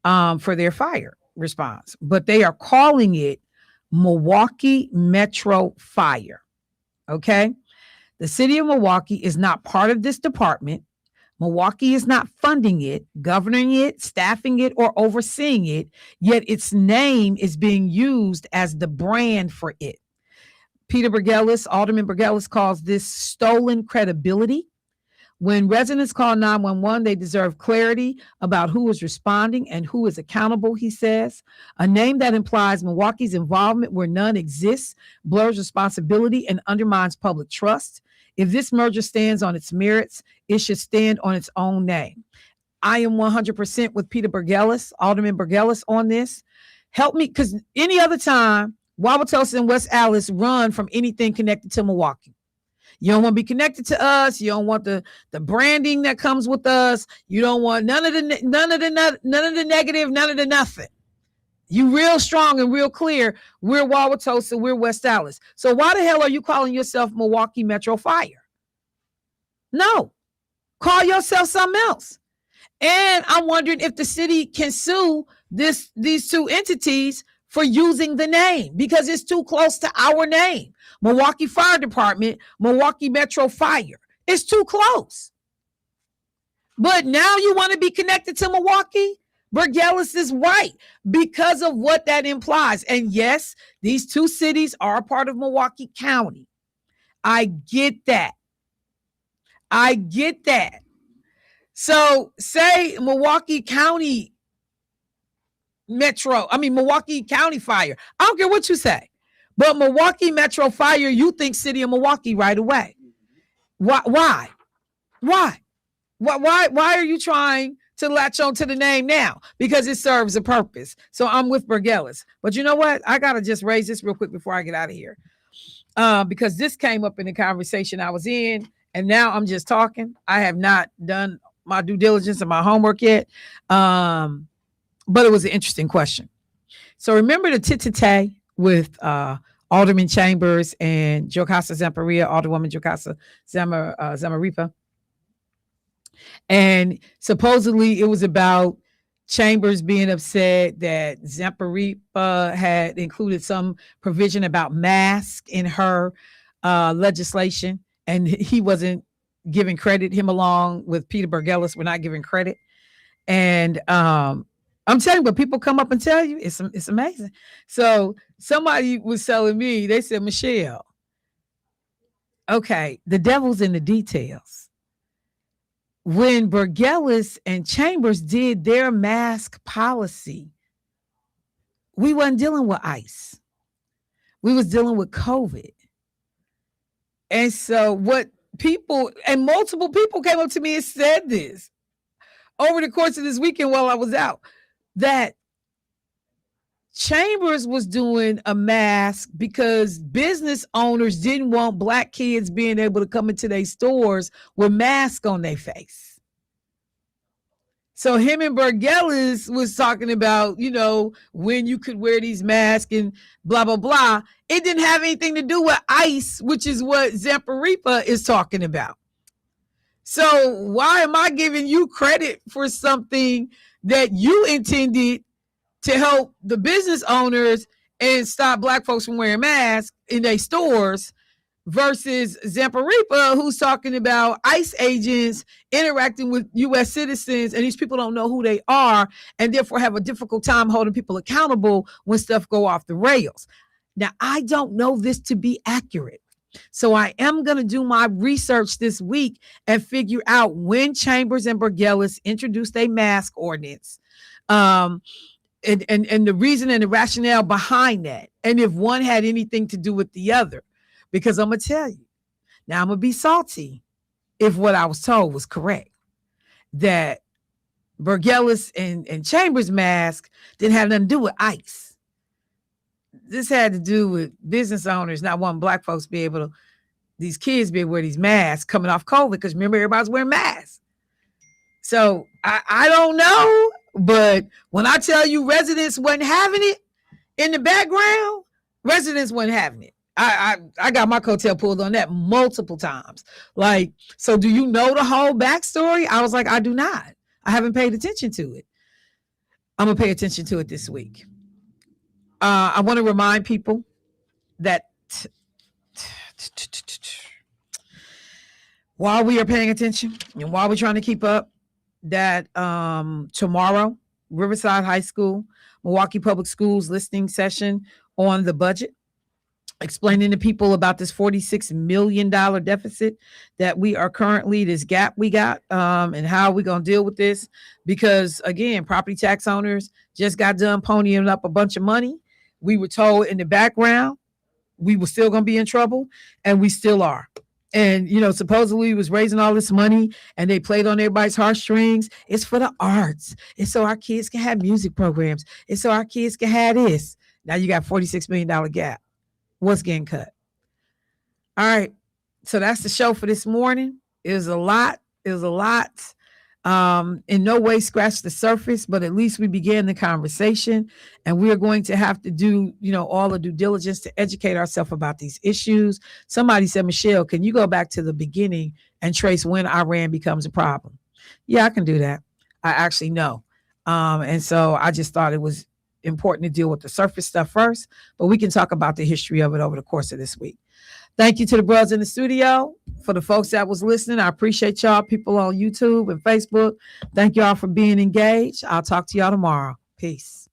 for their fire response. But they are calling it Milwaukee Metro Fire. Okay. The city of Milwaukee is not part of this department. Milwaukee is not funding it, governing it, staffing it, or overseeing it, yet its name is being used as the brand for it. Peter Burgellis, Alderman Burgellis, calls this stolen credibility. When residents call 911, they deserve clarity about who is responding and who is accountable, he says. A name that implies Milwaukee's involvement where none exists blurs responsibility and undermines public trust. If this merger stands on its merits, it should stand on its own name. I am 100% with Peter Burgellis, Alderman Burgellis, on this. Help me, because any other time, Wauwatosa and West Allis run from anything connected to Milwaukee. You don't want to be connected to us. You don't want the branding that comes with us. You don't want none of the negative, none of the nothing. You real strong and real clear. We're Wauwatosa, we're West Allis. So why the hell are you calling yourself Milwaukee Metro Fire? No, call yourself something else. And I'm wondering if the city can sue these two entities for using the name because it's too close to our name. Milwaukee Fire Department, Milwaukee Metro Fire. It's too close. But now you want to be connected to Milwaukee? Burgellis is right because of what that implies. And yes, these two cities are a part of Milwaukee County. I get that. So say Milwaukee County Milwaukee County Fire. I don't care what you say. But Milwaukee Metro Fire, you think city of Milwaukee right away. Why? Why are you trying to latch on to the name now? Because it serves a purpose. So I'm with Burgellis. But you know what? I got to just raise this real quick before I get out of here. Because this came up in the conversation I was in, and now I'm just talking. I have not done my due diligence and my homework yet. But it was an interesting question. So remember the tit-to-tay with Alderman Chambers and Jocasta Zamparia, Alderwoman Jocasta Zamaripa. And supposedly it was about Chambers being upset that Zamparipa had included some provision about masks in her legislation, and he wasn't giving credit. Him along with Peter Burgellis were not giving credit. And I'm telling you, but people come up and tell you, it's amazing. So somebody was telling me, they said, Michelle, okay, the devil's in the details. When Burgellis and Chambers did their mask policy, we wasn't dealing with ICE. We was dealing with COVID. And so what people, and multiple people came up to me and said this over the course of this weekend while I was out, that Chambers was doing a mask because business owners didn't want Black kids being able to come into their stores with masks on their face. So him and Burgellis was talking about, when you could wear these masks and blah, blah, blah. It didn't have anything to do with ICE, which is what Zamparipa is talking about. So why am I giving you credit for something that you intended to help the business owners and stop Black folks from wearing masks in their stores versus Zamparipa, who's talking about ICE agents interacting with U.S. citizens, and these people don't know who they are and therefore have a difficult time holding people accountable when stuff go off the rails. Now, I don't know this to be accurate. So I am going to do my research this week and figure out when Chambers and Burgelis introduced a mask ordinance. And the reason and the rationale behind that. And if one had anything to do with the other. Because I'm going to tell you, now I'm going to be salty if what I was told was correct. That Burgelis and Chambers mask didn't have nothing to do with ICE. This had to do with business owners not wanting black folks to be able to, these kids be able to wear these masks coming off COVID, because remember, everybody's wearing masks. So I don't know, but when I tell you residents wasn't having it in the background, residents wasn't having it. I got my coattail pulled on that multiple times. Like, so do you know the whole backstory? I was like, I do not. I haven't paid attention to it. I'm gonna pay attention to it this week. I want to remind people that while we are paying attention and while we're trying to keep up, that tomorrow, Riverside High School, Milwaukee Public Schools listening session on the budget, explaining to people about this $46 million deficit that we are currently, this gap we got, and how we're going to deal with this. Because again, property tax owners just got done ponying up a bunch of money. We were told in the background we were still going to be in trouble, and we still are. And, you know, supposedly we was raising all this money and they played on everybody's heartstrings. It's for the arts. It's so our kids can have music programs. It's so our kids can have this. Now you got $46 million gap. What's getting cut? All right. So that's the show for this morning. It was a lot. In no way scratched the surface, but at least we began the conversation, and we are going to have to do, you know, all the due diligence to educate ourselves about these issues. Somebody said, Michelle, can you go back to the beginning and trace when Iran becomes a problem? Yeah, I can do that. I actually know. And so I just thought it was important to deal with the surface stuff first, but we can talk about the history of it over the course of this week. Thank you to the brothers in the studio. For the folks that was listening, I appreciate y'all, people on YouTube and Facebook. Thank y'all for being engaged. I'll talk to y'all tomorrow. Peace.